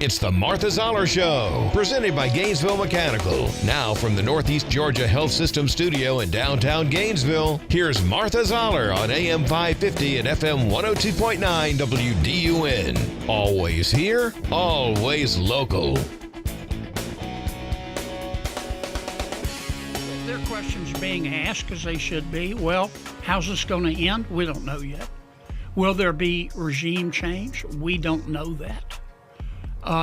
It's the Martha Zoller Show, presented by Gainesville Mechanical. Now from the Northeast Georgia Health System studio in downtown Gainesville, here's Martha Zoller on AM 550 and FM 102.9 WDUN. Always here, always local. Their questions are being asked, as they should be. Well, how's this going to end? We don't know yet. Will there be regime change? We don't know that.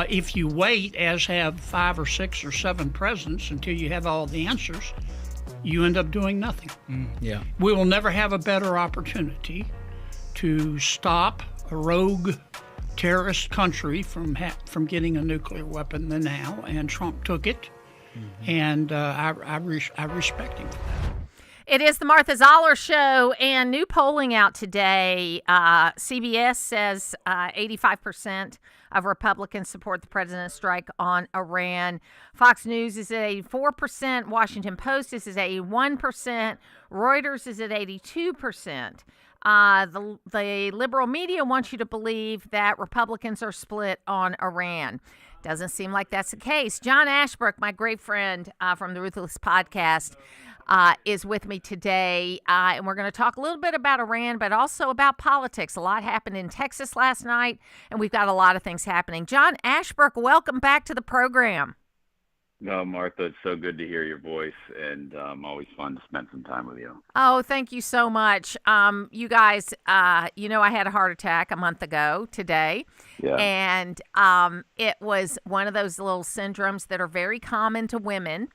If you wait, as have 5 or 6 or 7 presidents, until you have all the answers, you end up doing nothing. Yeah. We will never have a better opportunity to stop a rogue terrorist country from getting a nuclear weapon than now, and Trump took it, and I respect him for that. It is the Martha Zoller Show, and new polling out today. CBS says 85% of Republicans support the president's strike on Iran. Fox News is at 84%. Washington Post is at 81%. Reuters is at 82%. The liberal media wants you to believe that Republicans are split on Iran. Doesn't seem like that's the case. John Ashbrook, my great friend from the Ruthless Podcast, is with me today, and we're going to talk a little bit about Iran, but also about politics. A lot happened in Texas last night, and we've got a lot of things happening. John Ashbrook, welcome back to the program. No, Martha, it's so good to hear your voice, and always fun to spend some time with you. Oh, thank you so much. You guys, I had a heart attack a month ago today, and it was one of those little syndromes that are very common to women.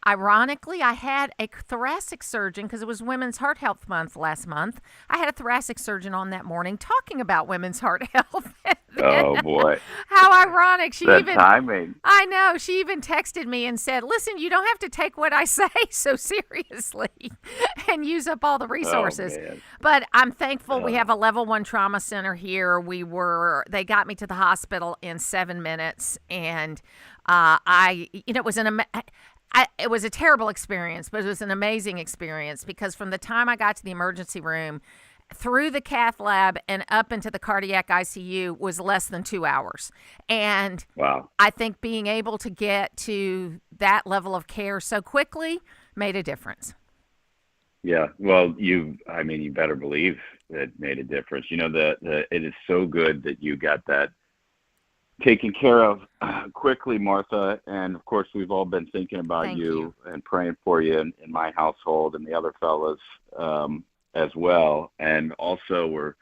Ironically, I had a thoracic surgeon, because it was Women's Heart Health Month last month. I had a thoracic surgeon on that morning talking about women's heart health. Oh, boy. How ironic. Timing. I know. She even texted me and said, listen, you don't have to take what I say so seriously and use up all the resources. Oh, man. But I'm thankful we have a level 1 trauma center here. They got me to the hospital in 7 minutes, and it was a terrible experience, but it was an amazing experience, because from the time I got to the emergency room, through the cath lab and up into the cardiac ICU was less than 2 hours. And wow. I think being able to get to that level of care so quickly made a difference. Yeah, well, you better believe it made a difference. It is so good that you got that taken care of quickly, Martha. And of course, we've all been thinking about Thank you and praying for you in my household and the other fellas as well. And also, we're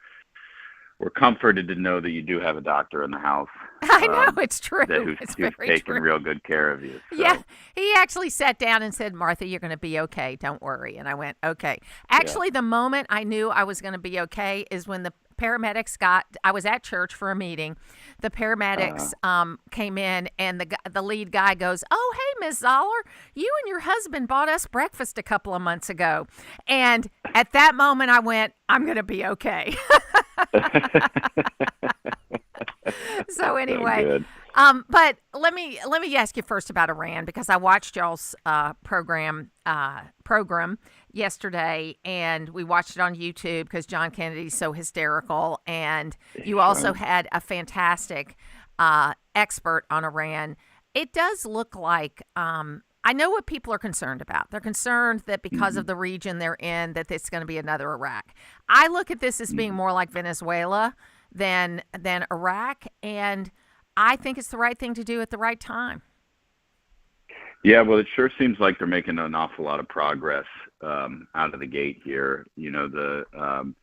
comforted to know that you do have a doctor in the house. I know, it's true. Who's taking real good care of you. So. Yeah, he actually sat down and said, Martha, you're going to be okay. Don't worry. And I went, okay. Actually, The moment I knew I was going to be okay is when the paramedics I was at church for a meeting. The paramedics came in, and the lead guy goes, oh, hey, Ms. Zoller, you and your husband bought us breakfast a couple of months ago. And at that moment, I went, I'm going to be okay. So anyway, but let me ask you first about Iran, because I watched y'all's program yesterday, and we watched it on YouTube because John Kennedy's so hysterical, and you also had a fantastic expert on Iran. It does look like I know what people are concerned about. They're concerned that because of the region they're in, that it's going to be another Iraq. I look at this as being more like Venezuela than Iraq, and I think it's the right thing to do at the right time. Yeah, well, it sure seems like they're making an awful lot of progress out of the gate here. The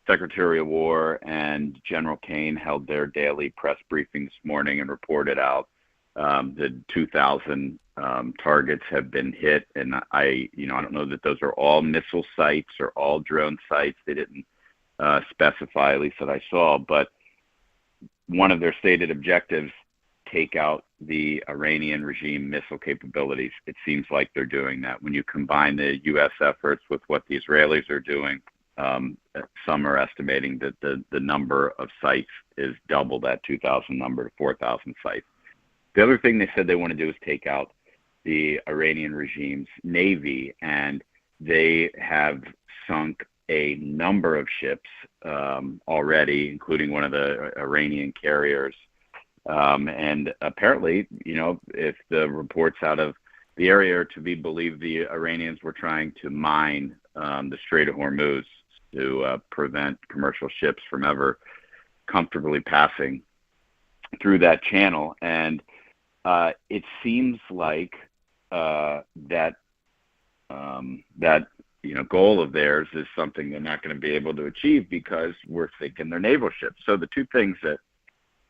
Secretary of War and General Kane held their daily press briefing this morning and reported out the 2,000 targets have been hit. And I don't know that those are all missile sites or all drone sites. They didn't specify, at least that I saw, but one of their stated objectives, take out the Iranian regime missile capabilities. It seems like they're doing that. When you combine the U.S. efforts with what the Israelis are doing, some are estimating that the number of sites is double that 2,000 number to 4,000 sites. The other thing they said they want to do is take out the Iranian regime's navy, and they have sunk a number of ships already, including one of the Iranian carriers And apparently, if the reports out of the area are to be believed, the Iranians were trying to mine the Strait of Hormuz to prevent commercial ships from ever comfortably passing through that channel. And it seems like that goal of theirs is something they're not going to be able to achieve because we're sinking their naval ships. So the two things that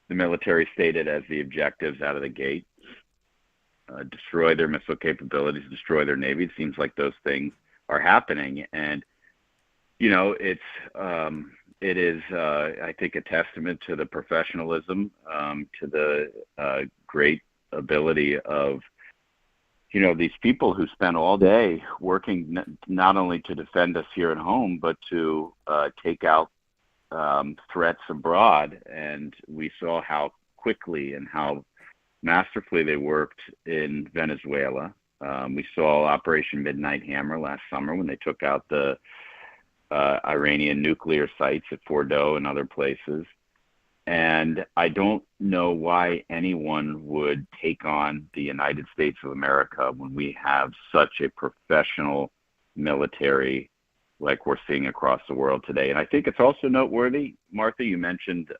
the military stated as the objectives out of the gate, destroy their missile capabilities, destroy their navy. It seems like those things are happening. And, it is, I think, a testament to the professionalism, to the great ability of, these people who spend all day working not only to defend us here at home, but to take out threats abroad. And we saw how quickly and how masterfully they worked in Venezuela. We saw Operation Midnight Hammer last summer when they took out the Iranian nuclear sites at Fordow and other places. And I don't know why anyone would take on the United States of America when we have such a professional military like we're seeing across the world today. And I think it's also noteworthy, Martha, you mentioned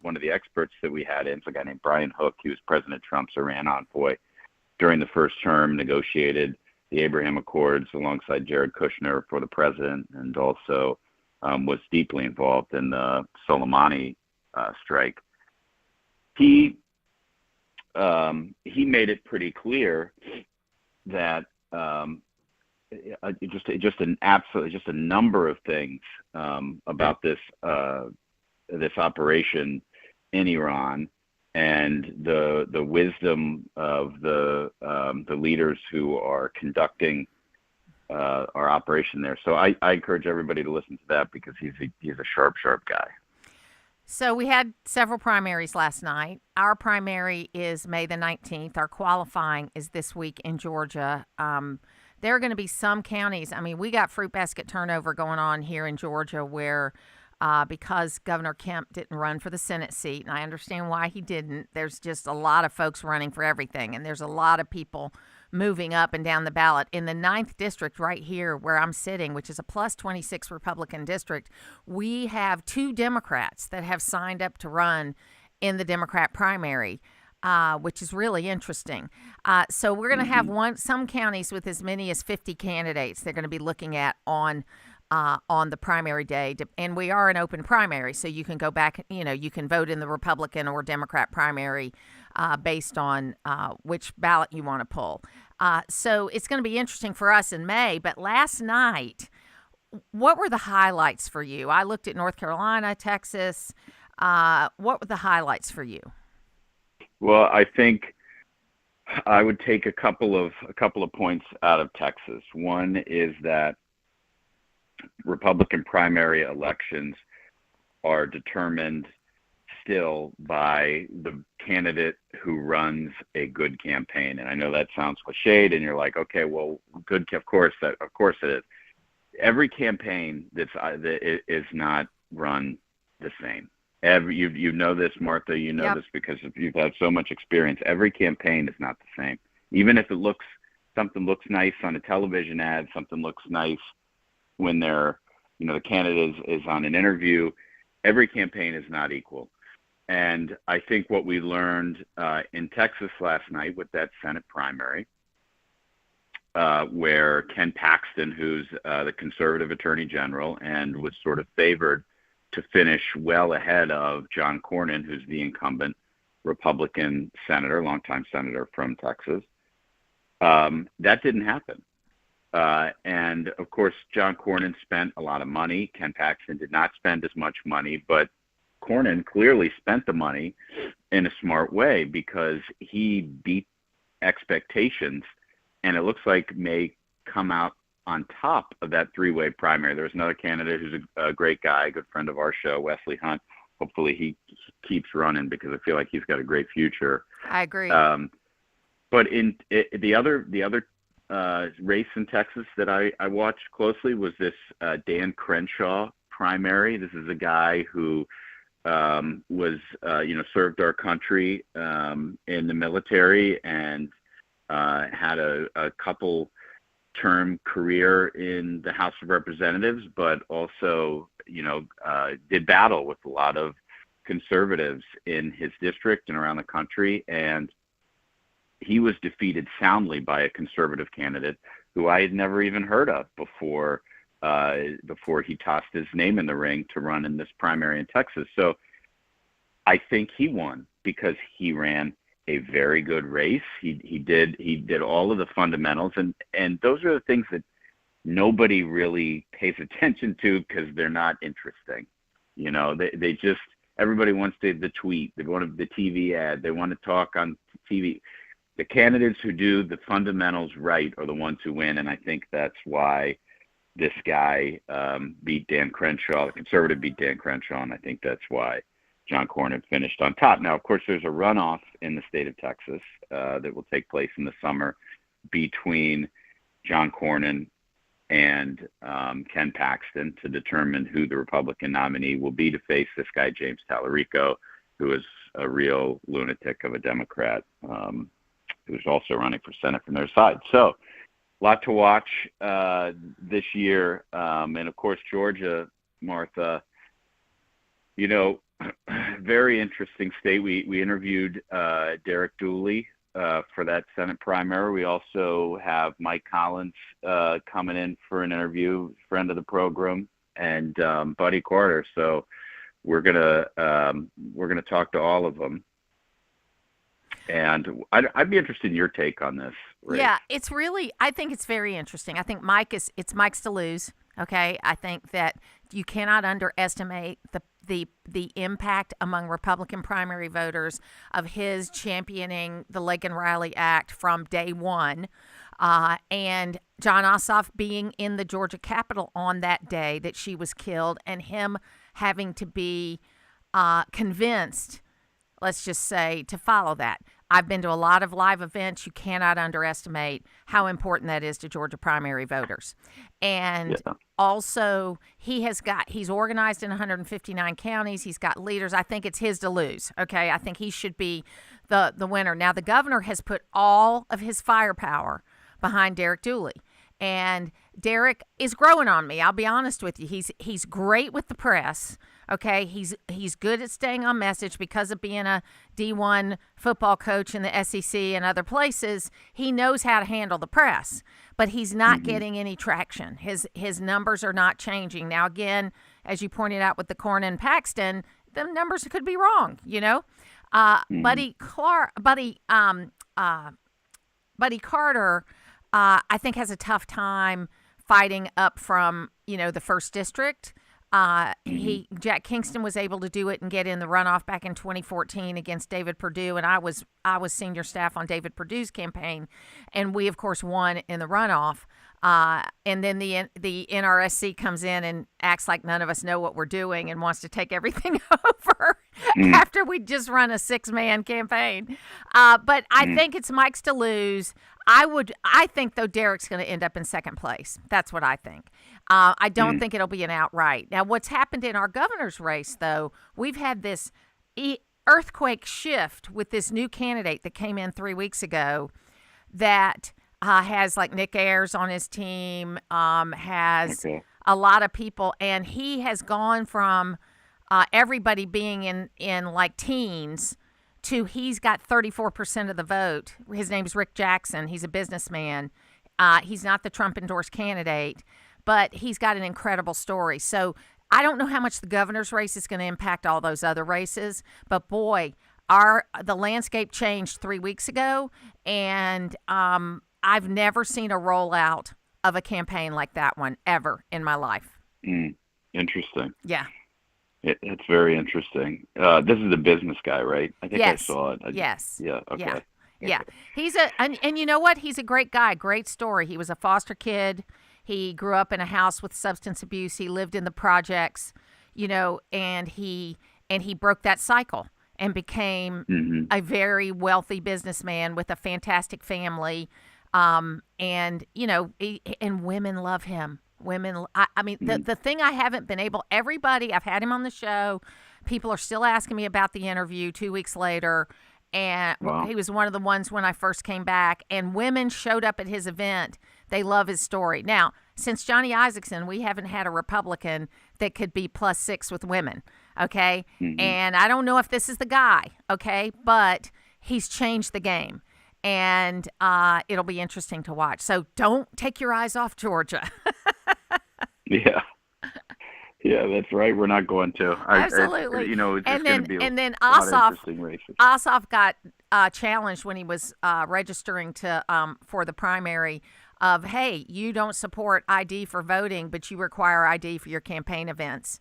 one of the experts that we had in, a guy named Brian Hook. He was President Trump's Iran envoy during the first term, negotiated the Abraham Accords alongside Jared Kushner for the president, and also was deeply involved in the Soleimani strike. He made it pretty clear that just a number of things about this operation in Iran, and the wisdom of the leaders who are conducting our operation there. So I encourage everybody to listen to that because he's a sharp guy. So we had several primaries last night. Our primary is May the 19th. Our qualifying is this week in Georgia. There are going to be some counties. I mean, we got fruit basket turnover going on here in Georgia where because Governor Kemp didn't run for the Senate seat, and I understand why he didn't. There's just a lot of folks running for everything, and there's a lot of people moving up and down the ballot. In the 9th district right here where I'm sitting, which is a plus 26 Republican district, we have 2 Democrats that have signed up to run in the Democrat primary, which is really interesting. So we're going to have some counties with as many as 50 candidates they're going to be looking at on the primary day. And we are an open primary, so you can go back, you can vote in the Republican or Democrat primary based on which ballot you want to pull. So it's going to be interesting for us in May. But last night, what were the highlights for you? I looked at North Carolina, Texas. What were the highlights for you? Well, I think I would take a couple of points out of Texas. One is that Republican primary elections are determined still by the candidate who runs a good campaign. And I know that sounds cliched, and you're like, okay, well, good, of course it is. Every campaign that is not run the same. You know this, Martha. You know this because you've had so much experience. Every campaign is not the same. Even if something looks nice on a television ad, something looks nice when the candidate is on an interview. Every campaign is not equal. And I think what we learned in Texas last night with that Senate primary, where Ken Paxton, who's the conservative attorney general and was sort of favored to finish well ahead of John Cornyn, who's the incumbent Republican senator, longtime senator from Texas, that didn't happen. And of course, John Cornyn spent a lot of money. Ken Paxton did not spend as much money, but Cornyn clearly spent the money in a smart way because he beat expectations, and it looks like may come out on top of that 3-way primary. There's another candidate who's a great guy, a good friend of our show, Wesley Hunt. Hopefully he keeps running because I feel like he's got a great future. I agree. But the other race in Texas that I watched closely was this Dan Crenshaw primary. This is a guy who was, served our country in the military and had a couple-term career in the House of Representatives, but also, did battle with a lot of conservatives in his district and around the country. And he was defeated soundly by a conservative candidate who I had never even heard of before he tossed his name in the ring to run in this primary in Texas. So I think he won because he ran a very good race. He did all of the fundamentals, and those are the things that nobody really pays attention to because they're not interesting. They just, everybody wants the tweet, they want the TV ad, they want to talk on TV. The candidates who do the fundamentals right are the ones who win, and I think that's why this guy beat Dan Crenshaw, the conservative beat Dan Crenshaw, and I think that's why John Cornyn finished on top. Now, of course, there's a runoff in the state of Texas that will take place in the summer between John Cornyn and Ken Paxton to determine who the Republican nominee will be to face this guy, James Tallarico, who is a real lunatic of a Democrat who's also running for Senate from their side. So a lot to watch this year. And, of course, Georgia, Martha, very interesting state. We interviewed Derek Dooley for that Senate primary. We also have Mike Collins coming in for an interview, friend of the program, and Buddy Carter. So we're gonna talk to all of them. And I'd be interested in your take on this, Ray. Yeah, I think it's very interesting. I think Mike's to lose. Okay, I think that you cannot underestimate the impact among Republican primary voters of his championing the Lake and Riley Act from day one, and John Ossoff being in the Georgia Capitol on that day that she was killed, and him having to be convinced, let's just say, to follow that. I've been to a lot of live events. You cannot underestimate how important that is to Georgia primary voters. And also, he's organized in 159 counties. He's got leaders. I think it's his to lose. Okay, I think he should be the winner. Now, the governor has put all of his firepower behind Derek Dooley. And Derek is growing on me. I'll be honest with you. He's great with the press. Okay, he's good at staying on message because of being a D1 football coach in the SEC and other places. He knows how to handle the press, but he's not getting any traction. His numbers are not changing. Now, again, as you pointed out with the Cornyn and Paxton, the numbers could be wrong. Buddy Carter, I think, has a tough time fighting up from the first district. Jack Kingston was able to do it and get in the runoff back in 2014 against David Perdue, and I was senior staff on David Perdue's campaign, and we of course won in the runoff. And then the NRSC comes in and acts like none of us know what we're doing and wants to take everything over after we just run a 6-man campaign. But I think it's Mike's to lose. I think, though, Derek's going to end up in second place. That's what I think. I don't think it'll be an outright. Now, what's happened in our governor's race, though, we've had this earthquake shift with this new candidate that came in 3 weeks ago that has like Nick Ayers on his team, has a lot of people, and he has gone from everybody being in like teens to he's got 34% of the vote. His name's Rick Jackson. He's a businessman. He's not the Trump-endorsed candidate, but he's got an incredible story. So I don't know how much the governor's race is going to impact all those other races, but boy, the landscape changed 3 weeks ago, and I've never seen a rollout of a campaign like that one ever in my life. Interesting. Yeah. It's very interesting. This is the business guy, right? I think I saw it. Yes. Yeah. Okay. Yeah. He's and you know what? He's a great guy. Great story. He was a foster kid. He grew up in a house with substance abuse. He lived in the projects, and he broke that cycle and became a very wealthy businessman with a fantastic family. And women love him. The thing I haven't been able, I've had him on the show People are still asking me about the interview 2 weeks later. And he was one of the ones when I first came back. And women showed up at his event. They love his story. Now, since Johnny Isaacson, we haven't had a Republican that could be +6 with women, okay? Mm-hmm. And I don't know if this is the guy, okay? But he's changed the game. And it'll be interesting to watch. So don't take your eyes off Georgia. Yeah. Yeah, that's right. We're not going to. Absolutely. It's just going to be and then a lot of interesting races. Ossoff got challenged when he was registering for the primary of, hey, you don't support ID for voting, but you require ID for your campaign events.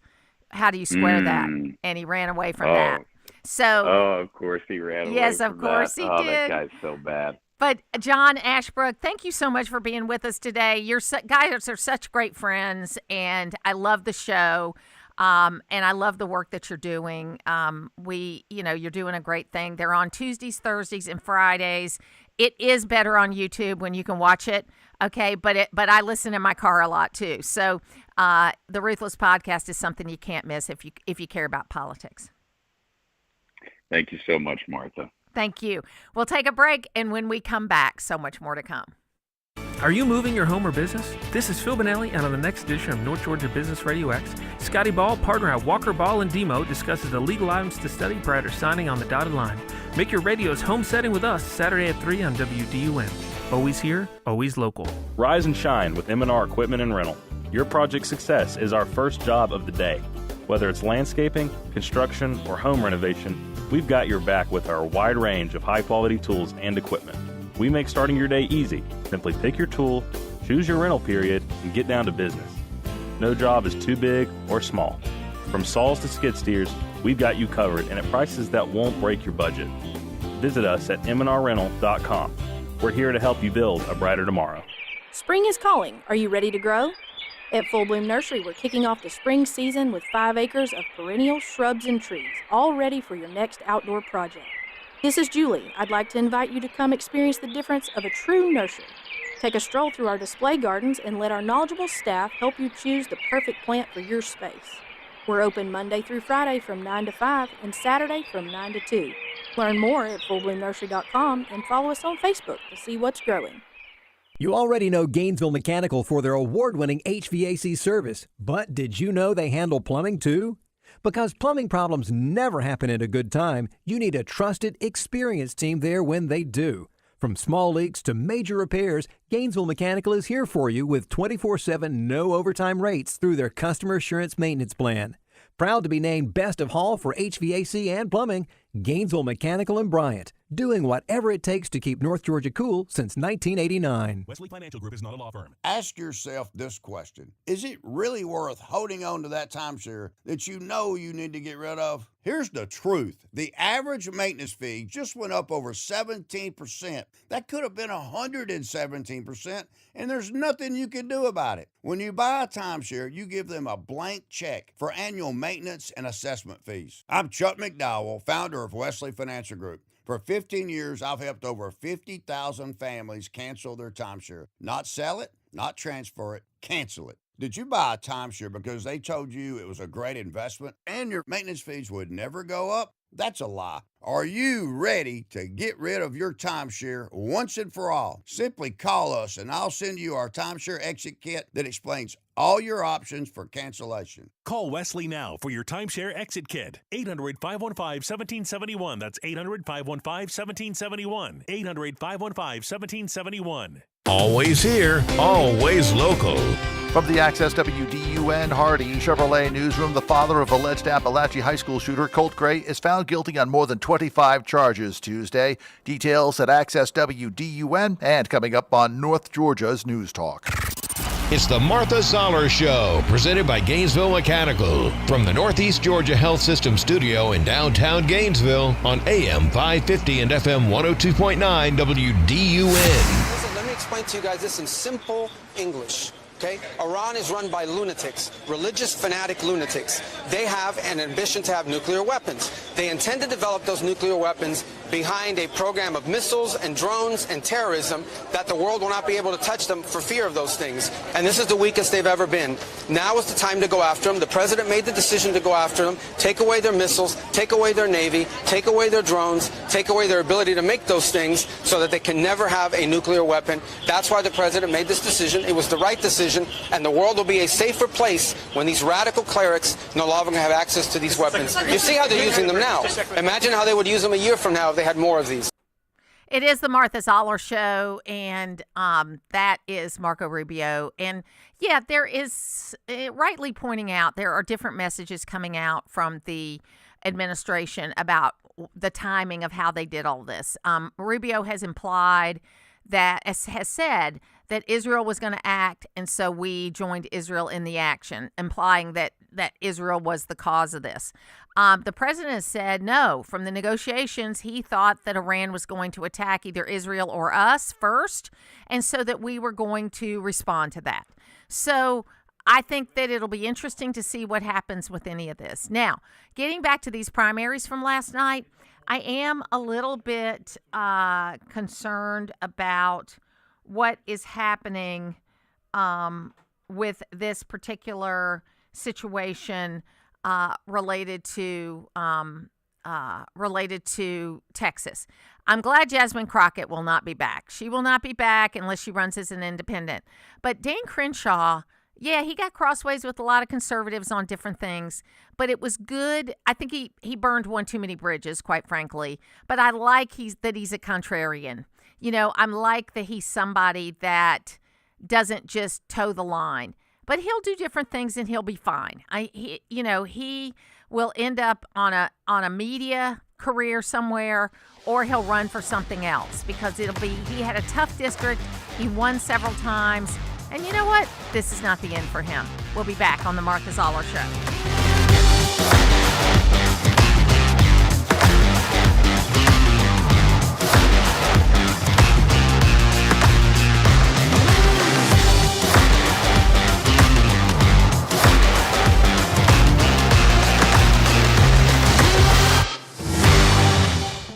How do you square that? And he ran away from that. So. Oh, of course he ran away yes, from of course that. he did. That guy's so bad. But John Ashbrook, thank you so much for being with us today. Your guys are such great friends, and I love the show, and I love the work that you're doing. You're doing a great thing. They're on Tuesdays, Thursdays, and Fridays. It is better on YouTube when you can watch it, okay? But I listen in my car a lot too. So the Ruthless Podcast is something you can't miss if you care about politics. Thank you so much, Martha. Thank you. We'll take a break, and when we come back, so much more to come. Are you moving your home or business? This is Phil Benelli, and on the next edition of North Georgia Business Radio X, Scotty Ball, partner at Walker Ball and Demo, discusses the legal items to study prior to signing on the dotted line. Make your radio's home setting with us Saturday at 3 on WDUN. Always here, always local. Rise and shine with M&R Equipment and Rental. Your project success is our first job of the day. Whether it's landscaping, construction, or home renovation, we've got your back with our wide range of high-quality tools and equipment. We make starting your day easy. Simply pick your tool, choose your rental period, and get down to business. No job is too big or small. From saws to skid steers, we've got you covered and at prices that won't break your budget. Visit us at mnrrental.com. We're here to help you build a brighter tomorrow. Spring is calling. Are you ready to grow? At Full Bloom Nursery, we're kicking off the spring season with 5 acres of perennial shrubs and trees, all ready for your next outdoor project. This is Julie. I'd like to invite you to come experience the difference of a true nursery. Take a stroll through our display gardens and let our knowledgeable staff help you choose the perfect plant for your space. We're open Monday through Friday from 9 to 5 and Saturday from 9 to 2. Learn more at fullbloomnursery.com and follow us on Facebook to see what's growing. You already know Gainesville Mechanical for their award-winning HVAC service, but did you know they handle plumbing too? Because plumbing problems never happen at a good time, you need a trusted, experienced team there when they do. From small leaks to major repairs, Gainesville Mechanical is here for you with 24/7 no overtime rates through their Customer Assurance Maintenance Plan. Proud to be named Best of Hall for HVAC and plumbing, Gainesville Mechanical and Bryant, doing whatever it takes to keep North Georgia cool since 1989. Wesley Financial Group is not a law firm. Ask yourself this question. Is it really worth holding on to that timeshare that you know you need to get rid of? Here's the truth. The average maintenance fee just went up over 17%. That could have been 117%, and there's nothing you can do about it. When you buy a timeshare, you give them a blank check for annual maintenance and assessment fees. I'm Chuck McDowell, founder of Wesley Financial Group. For 15 years, I've helped over 50,000 families cancel their timeshare. Not sell it, not transfer it, cancel it. Did you buy a timeshare because they told you it was a great investment and your maintenance fees would never go up? That's a lie. Are you ready to get rid of your timeshare once and for all? Simply call us and I'll send you our timeshare exit kit that explains all your options for cancellation. Call Wesley now for your timeshare exit kit. 800-515-1771. That's 800-515-1771. 800-515-1771. Always here, always local. From the Access WDUN Hardy Chevrolet newsroom, the father of alleged Appalachia High School shooter Colt Gray is found guilty on more than 25 charges Tuesday. Details at Access WDUN and coming up on North Georgia's News Talk. It's the Martha Zoller Show, presented by Gainesville Mechanical, from the Northeast Georgia Health System studio in downtown Gainesville on AM 550 and FM 102.9 WDUN. Listen, let me explain to you guys this in simple English. Okay? Iran is run by lunatics, religious fanatic lunatics. They have an ambition to have nuclear weapons. They intend to develop those nuclear weapons behind a program of missiles and drones and terrorism that the world will not be able to touch them for fear of those things. And this is the weakest they've ever been. Now is the time to go after them. The president made the decision to go after them, take away their missiles, take away their Navy, take away their drones, take away their ability to make those things so that they can never have a nuclear weapon. That's why the president made this decision. It was the right decision, and the world will be a safer place when these radical clerics no longer have access to these weapons. You see how they're using them now. Imagine how they would use them a year from now if they had more of these. It is the Martha Zoller Show, and that is Marco Rubio. And yeah, there is, rightly pointing out, there are different messages coming out from the administration about the timing of how they did all this. Rubio has implied that, has said that Israel was going to act, and so we joined Israel in the action, implying that Israel was the cause of this. The president has said no. From the negotiations, he thought that Iran was going to attack either Israel or us first, and so that we were going to respond to that. So I think that it'll be interesting to see what happens with any of this. Now, getting back to these primaries from last night, I am a little bit concerned about what is happening with this particular situation related to Texas. I'm glad Jasmine Crockett will not be back. She will not be back unless she runs as an independent. But Dan Crenshaw, yeah, he got crossways with a lot of conservatives on different things, but it was good. I think he burned one too many bridges, quite frankly. But I like that he's a contrarian. You know, I'm like that he's somebody that doesn't just toe the line. But he'll do different things and he'll be fine. He will end up on a media career somewhere, or he'll run for something else because he had a tough district. He won several times. And you know what? This is not the end for him. We'll be back on the Martha Zoller Show.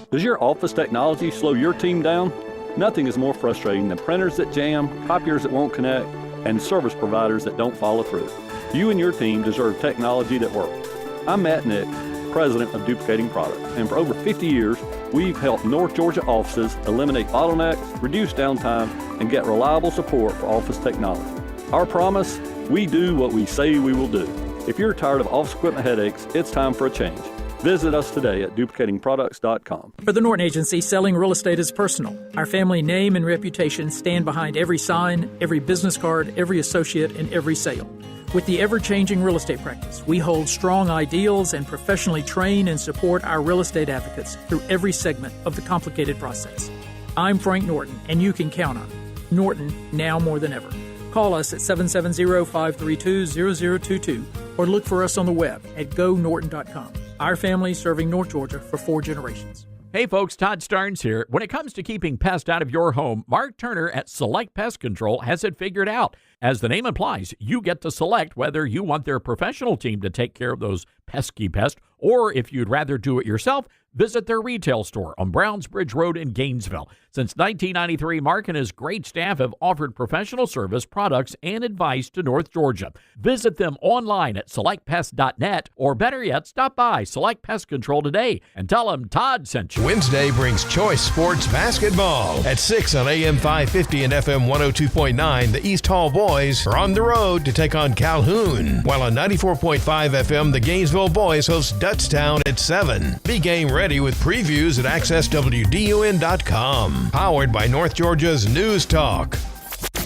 Does your office technology slow your team down? Nothing is more frustrating than printers that jam, copiers that won't connect, and service providers that don't follow through. You and your team deserve technology that works. I'm Matt Nick, president of Duplicating Products, and for over 50 years, we've helped North Georgia offices eliminate bottlenecks, reduce downtime, and get reliable support for office technology. Our promise, we do what we say we will do. If you're tired of office equipment headaches, it's time for a change. Visit us today at duplicatingproducts.com. For the Norton Agency, selling real estate is personal. Our family name and reputation stand behind every sign, every business card, every associate, and every sale. With the ever-changing real estate practice, we hold strong ideals and professionally train and support our real estate advocates through every segment of the complicated process. I'm Frank Norton, and you can count on Norton now more than ever. Call us at 770-532-0022 or look for us on the web at gonorton.com. Our family serving North Georgia for 4 generations. Hey folks, Todd Starnes here. When it comes to keeping pests out of your home, Mark Turner at Select Pest Control has it figured out. As the name implies, you get to select whether you want their professional team to take care of those pesky pests, or if you'd rather do it yourself, visit their retail store on Browns Bridge Road in Gainesville. Since 1993, Mark and his great staff have offered professional service, products, and advice to North Georgia. Visit them online at selectpest.net, or better yet, stop by Select Pest Control today and tell them Todd sent you. Wednesday brings Choice Sports Basketball. At 6 on AM 550 and FM 102.9, the East Hall boys are on the road to take on Calhoun. While on 94.5 FM, the Gainesville boys host Dutchtown at 7. Be game ready with previews at accesswdun.com. Powered by North Georgia's News Talk.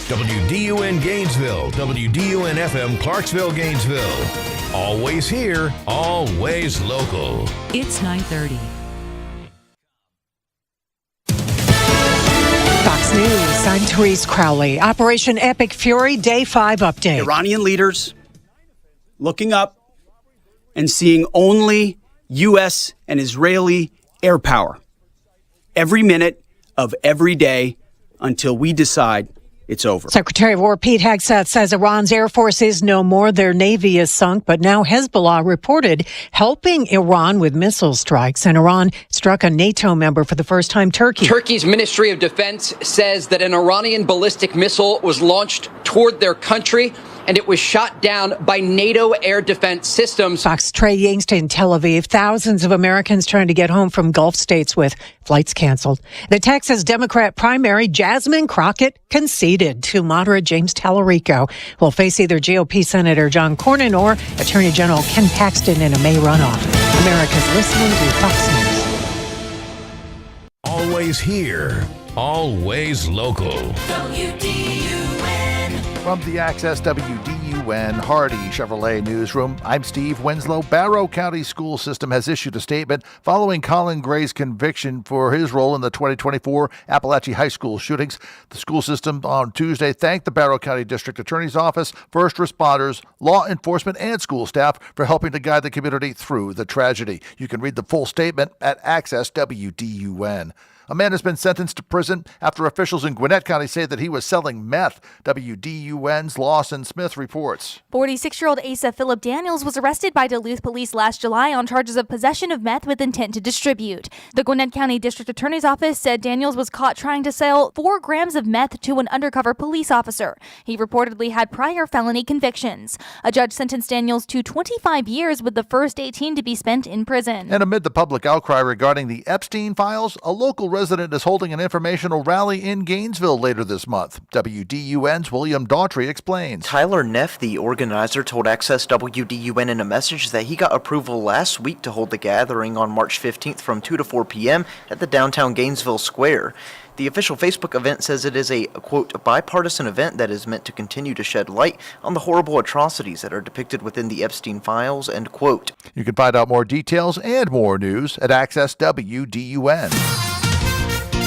WDUN Gainesville, WDUN FM Clarksville, Gainesville. Always here, always local. It's 9:30. Fox News, I'm Therese Crowley. Operation Epic Fury, Day 5 update. Iranian leaders looking up and seeing only U.S. and Israeli air power every minute of every day until we decide it's over. Secretary of War Pete Hegseth says Iran's Air Force is no more. Their Navy is sunk, but now Hezbollah reported helping Iran with missile strikes. And Iran struck a NATO member for the first time, Turkey. Turkey's Ministry of Defense says that an Iranian ballistic missile was launched toward their country, and it was shot down by NATO air defense systems. Fox Trey Yingst in Tel Aviv. Thousands of Americans trying to get home from Gulf states with flights canceled. The Texas Democrat primary, Jasmine Crockett, conceded to moderate James Tallarico, who will face either GOP Senator John Cornyn or Attorney General Ken Paxton in a May runoff. America's listening to Fox News. Always here, always local. From the Access WDUN Hardy Chevrolet Newsroom, I'm Steve Winslow. Barrow County School System has issued a statement following Colin Gray's conviction for his role in the 2024 Appalachia High School shootings. The school system on Tuesday thanked the Barrow County District Attorney's Office, first responders, law enforcement, and school staff for helping to guide the community through the tragedy. You can read the full statement at Access WDUN. A man has been sentenced to prison after officials in Gwinnett County say that he was selling meth. WDUN's Lawson Smith reports. 46-year-old Asa Philip Daniels was arrested by Duluth police last July on charges of possession of meth with intent to distribute. The Gwinnett County District Attorney's Office said Daniels was caught trying to sell 4 grams of meth to an undercover police officer. He reportedly had prior felony convictions. A judge sentenced Daniels to 25 years, with the first 18 to be spent in prison. And amid the public outcry regarding the Epstein files, a local resident is holding an informational rally in Gainesville later this month. WDUN's William Daughtry explains. Tyler Neff, the organizer, told Access WDUN in a message that he got approval last week to hold the gathering on March 15th from 2 to 4 p.m. at the downtown Gainesville Square. The official Facebook event says it is a, quote, bipartisan event that is meant to continue to shed light on the horrible atrocities that are depicted within the Epstein files, end quote. You can find out more details and more news at Access WDUN.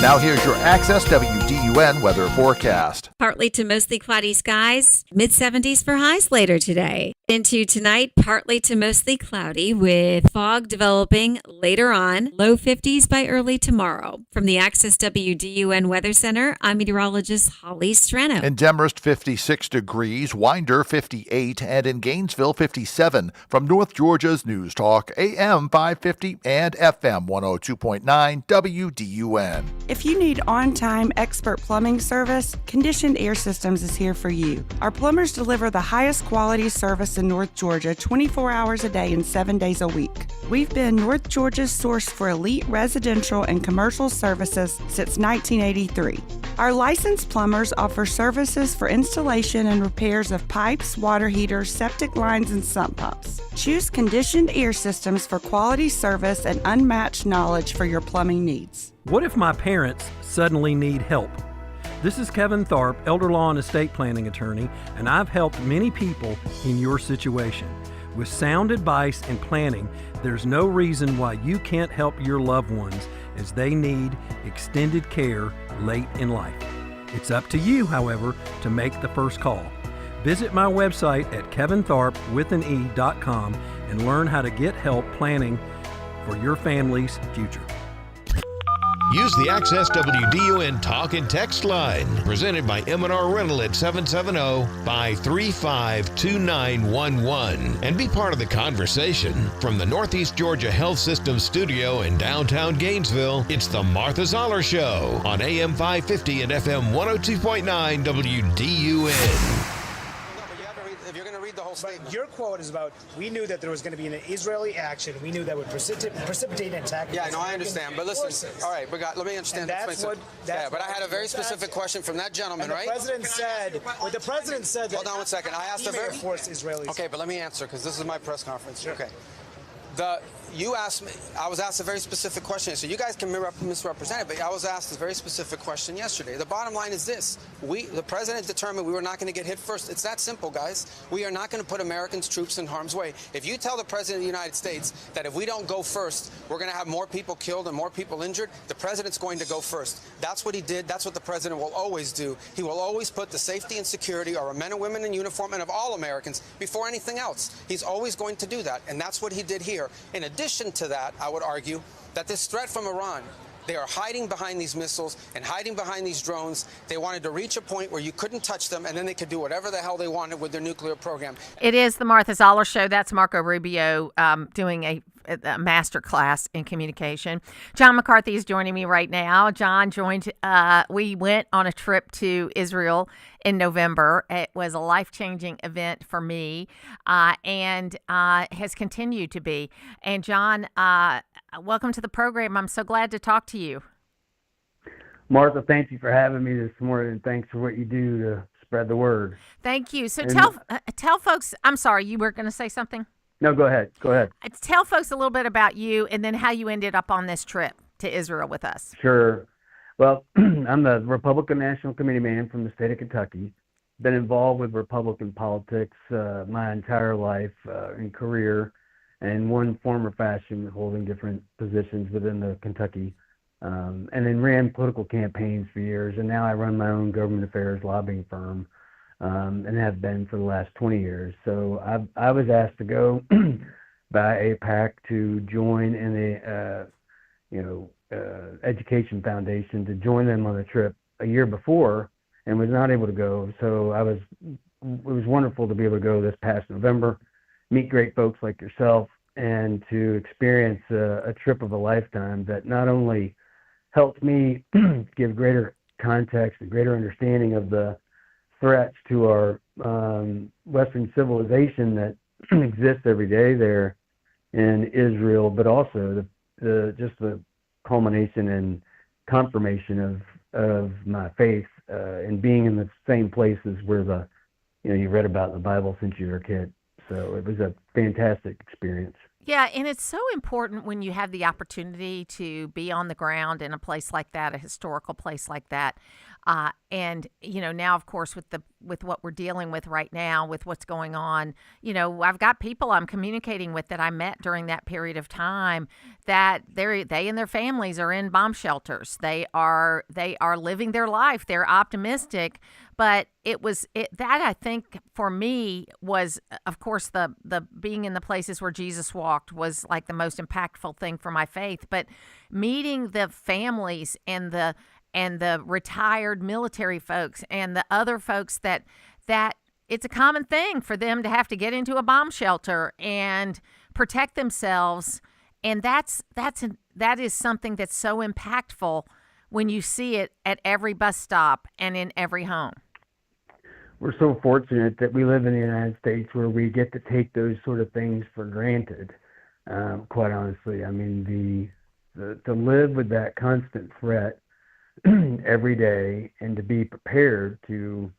Now here's your Access WDUN weather forecast. Partly to mostly cloudy skies, mid-70s for highs later today. Into tonight, partly to mostly cloudy with fog developing later on, low 50s by early tomorrow. From the Access WDUN Weather Center, I'm meteorologist Holly Strano. In Demorest, 56 degrees, Winder, 58, and in Gainesville, 57. From North Georgia's News Talk, AM 550 and FM 102.9 WDUN. If you need on-time expert plumbing service, Conditioned Air Systems is here for you. Our plumbers deliver the highest quality service in North Georgia 24 hours a day and 7 days a week. We've been North Georgia's source for elite residential and commercial services since 1983. Our licensed plumbers offer services for installation and repairs of pipes, water heaters, septic lines, and sump pumps. Choose Conditioned Air Systems for quality service and unmatched knowledge for your plumbing needs. What if my parents suddenly need help? This is Kevin Tharp, elder law and estate planning attorney, and I've helped many people in your situation. With sound advice and planning, there's no reason why you can't help your loved ones as they need extended care late in life. It's up to you, however, to make the first call. Visit my website at kevintharp.com and learn how to get help planning for your family's future. Use the Access WDUN Talk and Text line, presented by M&R Rental at 770-535-2911, and be part of the conversation. From the Northeast Georgia Health System studio in downtown Gainesville, it's the Martha Zoller Show on AM 550 and FM 102.9 WDUN. But your quote is about, we knew that there was going to be an Israeli action. We knew that would precipitate an attack. Yeah, no, I understand. But listen, all right, let me understand. But I had a very specific question from that gentleman, right? The president said, the president said that. Hold on one second. I asked Air Force Israelis. Okay, but let me answer, because this is my press conference. Sure. Okay. You asked me, I was asked a very specific question, so you guys can misrepresent it, but I was asked a very specific question yesterday. The bottom line is this. The president determined we were not going to get hit first. It's that simple, guys. We are not going to put Americans' troops in harm's way. If you tell the president of the United States that if we don't go first, we're going to have more people killed and more people injured, the president's going to go first. That's what he did. That's what the president will always do. He will always put the safety and security of our men and women in uniform and of all Americans before anything else. He's always going to do that, and that's what he did here. In addition to that, I would argue that this threat from Iran They are hiding behind these missiles and hiding behind these drones. They wanted to reach a point where you couldn't touch them, and then they could do whatever the hell they wanted with their nuclear program. It is the Martha Zoller Show. That's Marco Rubio doing a master class in communication. John McCarthy is joining me right now. John joined, we went on a trip to Israel in November. It was a life-changing event for me and has continued to be. And John, welcome to the program. I'm so glad to talk to you. Martha, thank you for having me this morning, and thanks for what you do to spread the word. Thank you. So tell folks, I'm sorry, you were going to say something? No, go ahead. Go ahead. Tell folks a little bit about you and then how you ended up on this trip to Israel with us. Sure. Well, I'm the Republican National Committee man from the state of Kentucky. Been involved with Republican politics my entire life and career, in one form or fashion, holding different positions within the Kentucky, and then ran political campaigns for years. And now I run my own government affairs lobbying firm. And have been for the last 20 years. So I was asked to go by AIPAC to join in the Education Foundation to join them on a trip a year before, and was not able to go. So it was wonderful to be able to go this past November, meet great folks like yourself, and to experience a trip of a lifetime that not only helped me give greater context and greater understanding of the threats to our Western civilization that exists every day there in Israel, but also just the culmination and confirmation of my faith and being in the same places where you read about in the Bible since you were a kid. So it was a fantastic experience. Yeah, and it's so important when you have the opportunity to be on the ground in a place like that, a historical place like that. And, now, of course, with what we're dealing with right now, with what's going on, I've got people I'm communicating with that I met during that period of time that they and their families are in bomb shelters. They are living their life. They're optimistic. But that I think for me was, of course, the being in the places where Jesus walked was like the most impactful thing for my faith. But meeting the families and the retired military folks and the other folks that it's a common thing for them to have to get into a bomb shelter and protect themselves. And that is something that's so impactful when you see it at every bus stop and in every home. We're so fortunate that we live in the United States where we get to take those sort of things for granted, quite honestly. I mean, to live with that constant threat every day and to be prepared to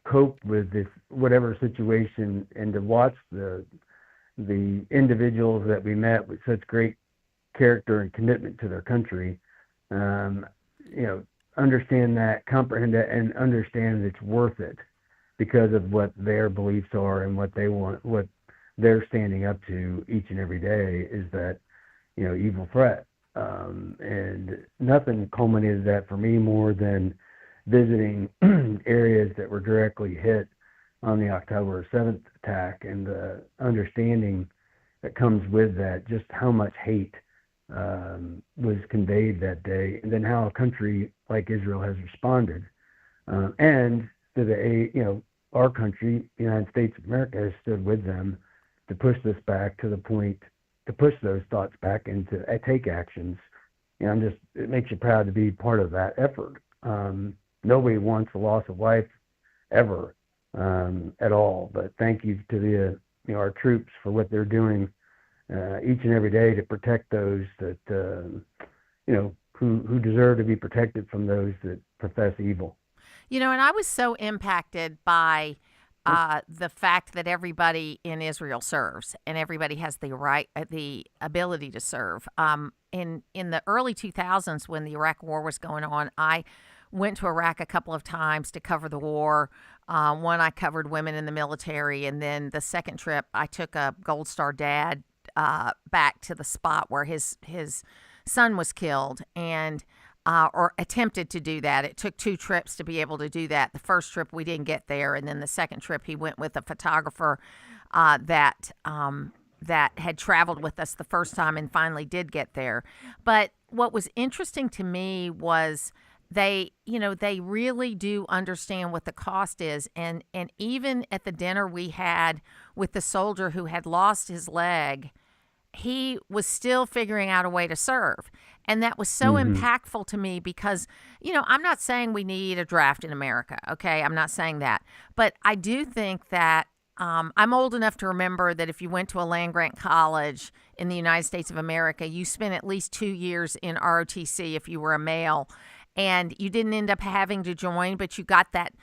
cope with this whatever situation, and to watch the individuals that we met with such great character and commitment to their country, understand that, comprehend that, and understand that it's worth it because of what their beliefs are and what they want, what they're standing up to each and every day is that, evil threat. And nothing culminated that for me more than visiting areas that were directly hit on the October 7th attack, and the understanding that comes with that, just how much hate was conveyed that day, and then how a country like Israel has responded, and to our country, the United States of America, has stood with them to push this back to the point, to push those thoughts back and to take actions. It makes you proud to be part of that effort. Nobody wants the loss of life ever at all, but thank you to our troops for what they're doing each and every day to protect those that who deserve to be protected from those that profess evil. And I was so impacted by the fact that everybody in Israel serves and everybody has the ability to serve. In the early 2000s, when the Iraq War was going on, I went to Iraq a couple of times to cover the war. One, I covered women in the military, and then the second trip, I took a Gold Star dad back to the spot where his son was killed, and or attempted to do that. It took 2 trips to be able to do that. The first trip we didn't get there, and then the second trip he went with a photographer that had traveled with us the first time and finally did get there. But what was interesting to me was they really do understand what the cost is. And even at the dinner we had with the soldier who had lost his leg, he was still figuring out a way to serve. And that was so impactful to me because, I'm not saying we need a draft in America. Okay. I'm not saying that. But I do think that I'm old enough to remember that if you went to a land-grant college in the United States of America, you spent at least 2 years in ROTC if you were a male, and you didn't end up having to join, but you got that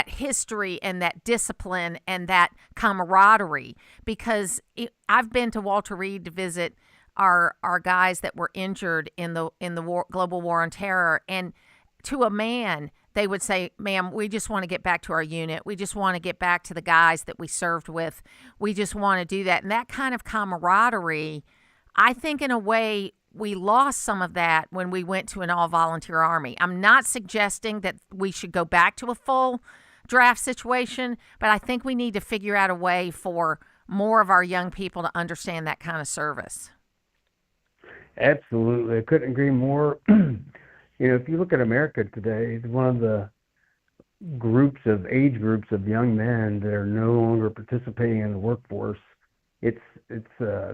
history and that discipline and that camaraderie. Because I've been to Walter Reed to visit our guys that were injured in the global war on terror, and to a man, they would say, ma'am, we just want to get back to our unit. We just want to get back to the guys that we served with. We just want to do that. And that kind of camaraderie, I think in a way we lost some of that when we went to an all-volunteer army. I'm not suggesting that we should go back to a full draft situation, but I think we need to figure out a way for more of our young people to understand that kind of service. Absolutely. I couldn't agree more. If you look at America today, it's one of the age groups of young men that are no longer participating in the workforce. It's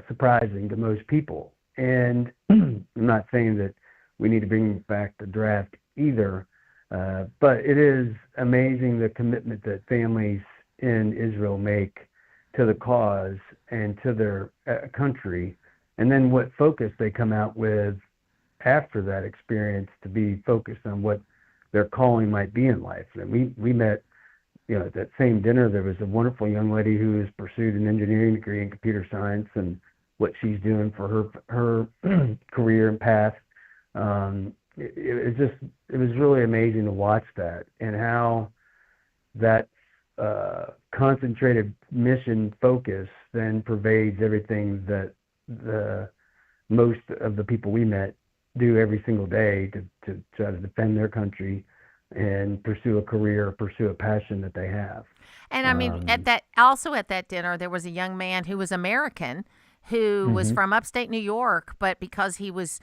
surprising to most people. And I'm not saying that we need to bring back the draft either, but it is amazing the commitment that families in Israel make to the cause and to their country, and then what focus they come out with after that experience to be focused on what their calling might be in life. And we met, at that same dinner, there was a wonderful young lady who has pursued an engineering degree in computer science and what she's doing for her career and path. It was really amazing to watch that and how that concentrated mission focus then pervades everything that the most of the people we met do every single day to try to defend their country and pursue a career, pursue a passion that they have. And I mean, at that dinner, there was a young man who was American, who was from upstate New York, but because he was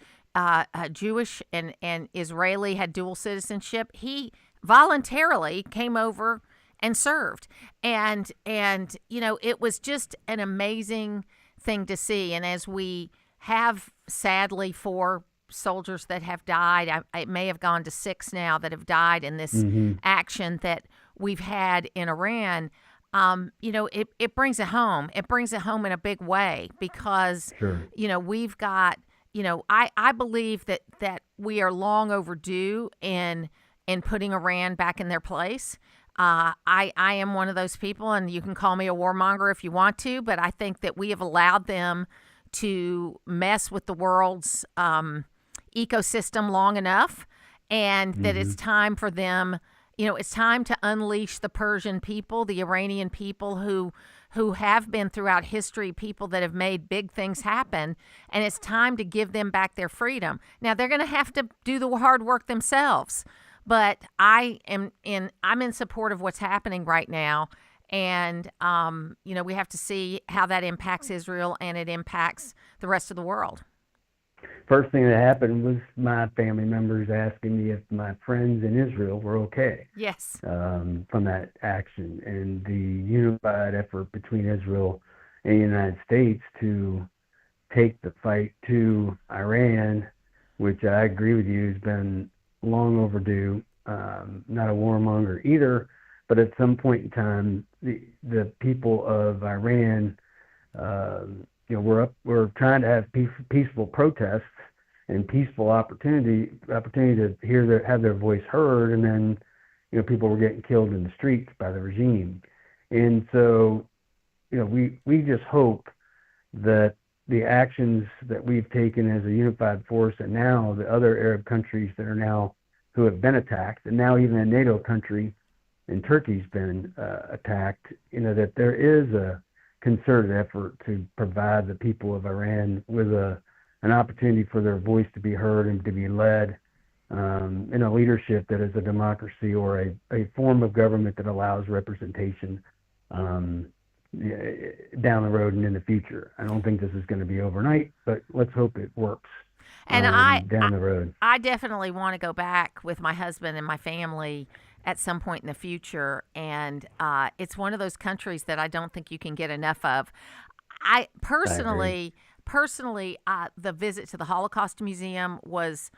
Jewish and Israeli, had dual citizenship, he voluntarily came over and served. And it was just an amazing thing to see. And as we have, sadly, 4 soldiers that have died, it may have gone to 6 now that have died in this action that we've had in Iran. It brings it home. It brings it home in a big way because, we've got, I believe that we are long overdue in putting Iran back in their place. I am one of those people, and you can call me a warmonger if you want to, but I think that we have allowed them to mess with the world's ecosystem long enough, and that it's time for them. It's time to unleash the Persian people, the Iranian people who have been throughout history, people that have made big things happen, and it's time to give them back their freedom. Now, they're going to have to do the hard work themselves, but I'm in support of what's happening right now, and we have to see how that impacts Israel and it impacts the rest of the world. First thing that happened was my family members asking me if my friends in Israel were okay. Yes. From that action and the unified effort between Israel and the United States to take the fight to Iran, which I agree with you has been long overdue. Not a warmonger either, but at some point in time, the people of Iran, we're trying to have peaceful protests and peaceful opportunity to have their voice heard, and then people were getting killed in the streets by the regime. And so we just hope that the actions that we've taken as a unified force, and now the other Arab countries that are now who have been attacked, and now even a NATO country in Turkey's been attacked, that there is a concerted effort to provide the people of Iran with an opportunity for their voice to be heard and to be led in a leadership that is a democracy or a form of government that allows representation down the road and in the future. I don't think this is going to be overnight, but let's hope it works. And down the road. I definitely want to go back with my husband and my family at some point in the future. And it's one of those countries that I don't think you can get enough of. I personally, the visit to the Holocaust Museum was,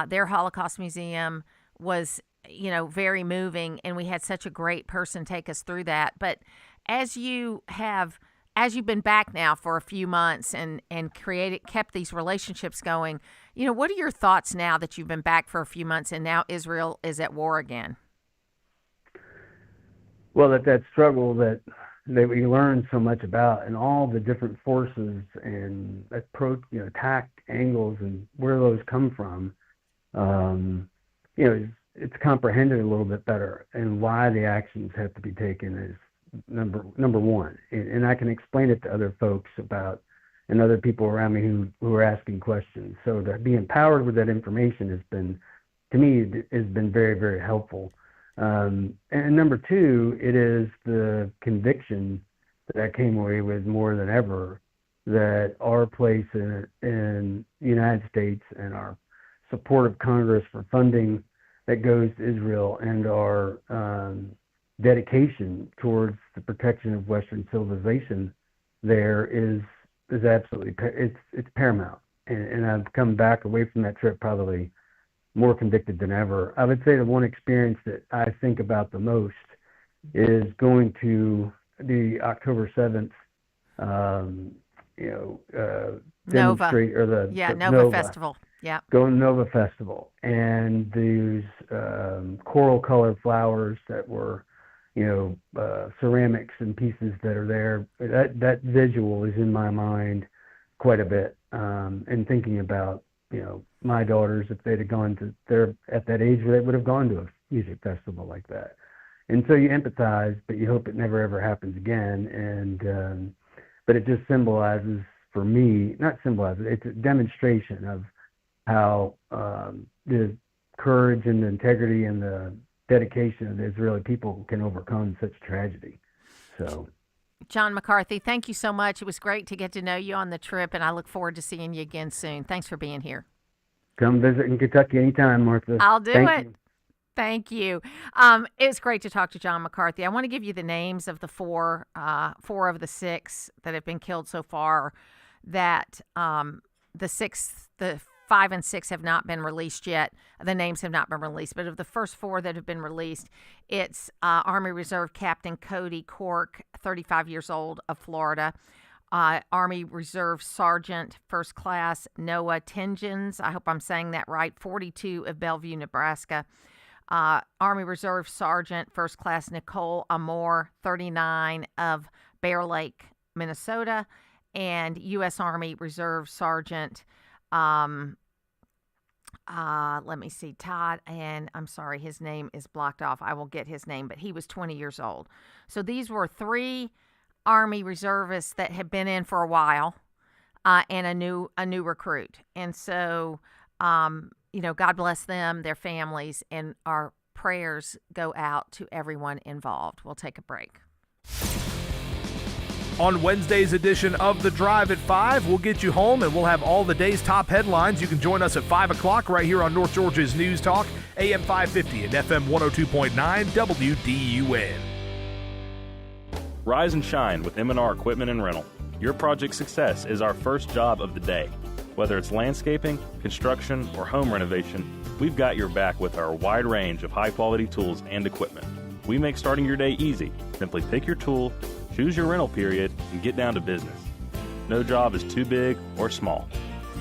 their Holocaust Museum was, very moving, and we had such a great person take us through that. But as you've been back now for a few months and kept these relationships going, what are your thoughts now that you've been back for a few months and now Israel is at war again? Well, that struggle that we learned so much about, and all the different forces and attack angles and where those come from, it's comprehended a little bit better, and why the actions have to be taken is number one. And I can explain it to other folks and other people around me who are asking questions. So to be empowered with that information has been very, very helpful. And number two, it is the conviction that I came away with more than ever, that our place in the United States and our support of Congress for funding that goes to Israel, and our dedication towards the protection of Western civilization there is absolutely, it's paramount. And I've come back away from that trip probably more convicted than ever. I would say the one experience that I think about the most is going to the October 7th, demonstrate, or the Nova Festival. Yeah. Going to Nova Festival, and these coral colored flowers that were, ceramics and pieces that are there. That visual is in my mind quite a bit, and thinking about, my daughters, if they'd have they're at that age where they would have gone to a music festival like that. And so you empathize, but you hope it never ever happens again. And but it just symbolizes, for me, it's a demonstration of how the courage and the integrity and the dedication of the Israeli people can overcome such tragedy. So, John McCarthy, thank you so much. It was great to get to know you on the trip, and I look forward to seeing you again soon. Thanks for being here. Come visit in Kentucky anytime, Martha. I'll do Thank it. you. Thank you. It was great to talk to John McCarthy. I want to give you the names of the four of the six that have been killed so far. That the 5 and 6 have not been released yet. The names have not been released. But of the first four that have been released, it's Army Reserve Captain Cody Cork, 35 years old, of Florida. Army Reserve Sergeant First Class Noah Tengens, I hope I'm saying that right, 42, of Bellevue, Nebraska. Army Reserve Sergeant First Class Nicole Amore, 39, of Bear Lake, Minnesota. And U.S. Army Reserve Sergeant, let me see, Todd, and I'm sorry, his name is blocked off. I will get his name, but he was 20 years old. So these were 3 Army reservists that had been in for a while, and a new recruit. And so, God bless them, their families, and our prayers go out to everyone involved. We'll take a break. On Wednesday's edition of The Drive at 5, we'll get you home and we'll have all the day's top headlines. You can join us at 5 o'clock right here on North Georgia's News Talk, AM 550 and FM 102.9 WDUN. Rise and shine with M&R Equipment and Rental. Your project success is our first job of the day. Whether it's landscaping, construction, or home renovation, we've got your back with our wide range of high-quality tools and equipment. We make starting your day easy. Simply pick your tool, choose your rental period, and get down to business. No job is too big or small.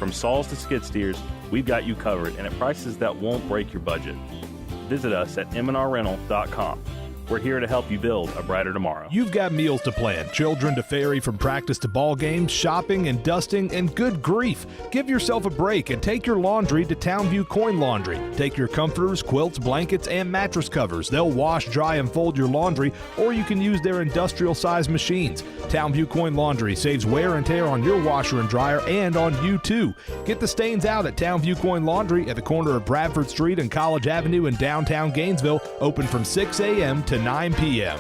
From saws to skid steers, we've got you covered and at prices that won't break your budget. Visit us at mnrrental.com. We're here to help you build a brighter tomorrow. You've got meals to plan, children to ferry from practice to ball games, shopping and dusting, and good grief. Give yourself a break and take your laundry to Townview Coin Laundry. Take your comforters, quilts, blankets, and mattress covers. They'll wash, dry, and fold your laundry, or you can use their industrial-sized machines. Townview Coin Laundry saves wear and tear on your washer and dryer and on you, too. Get the stains out at Townview Coin Laundry at the corner of Bradford Street and College Avenue in downtown Gainesville, open from 6 a.m. to 9 p.m.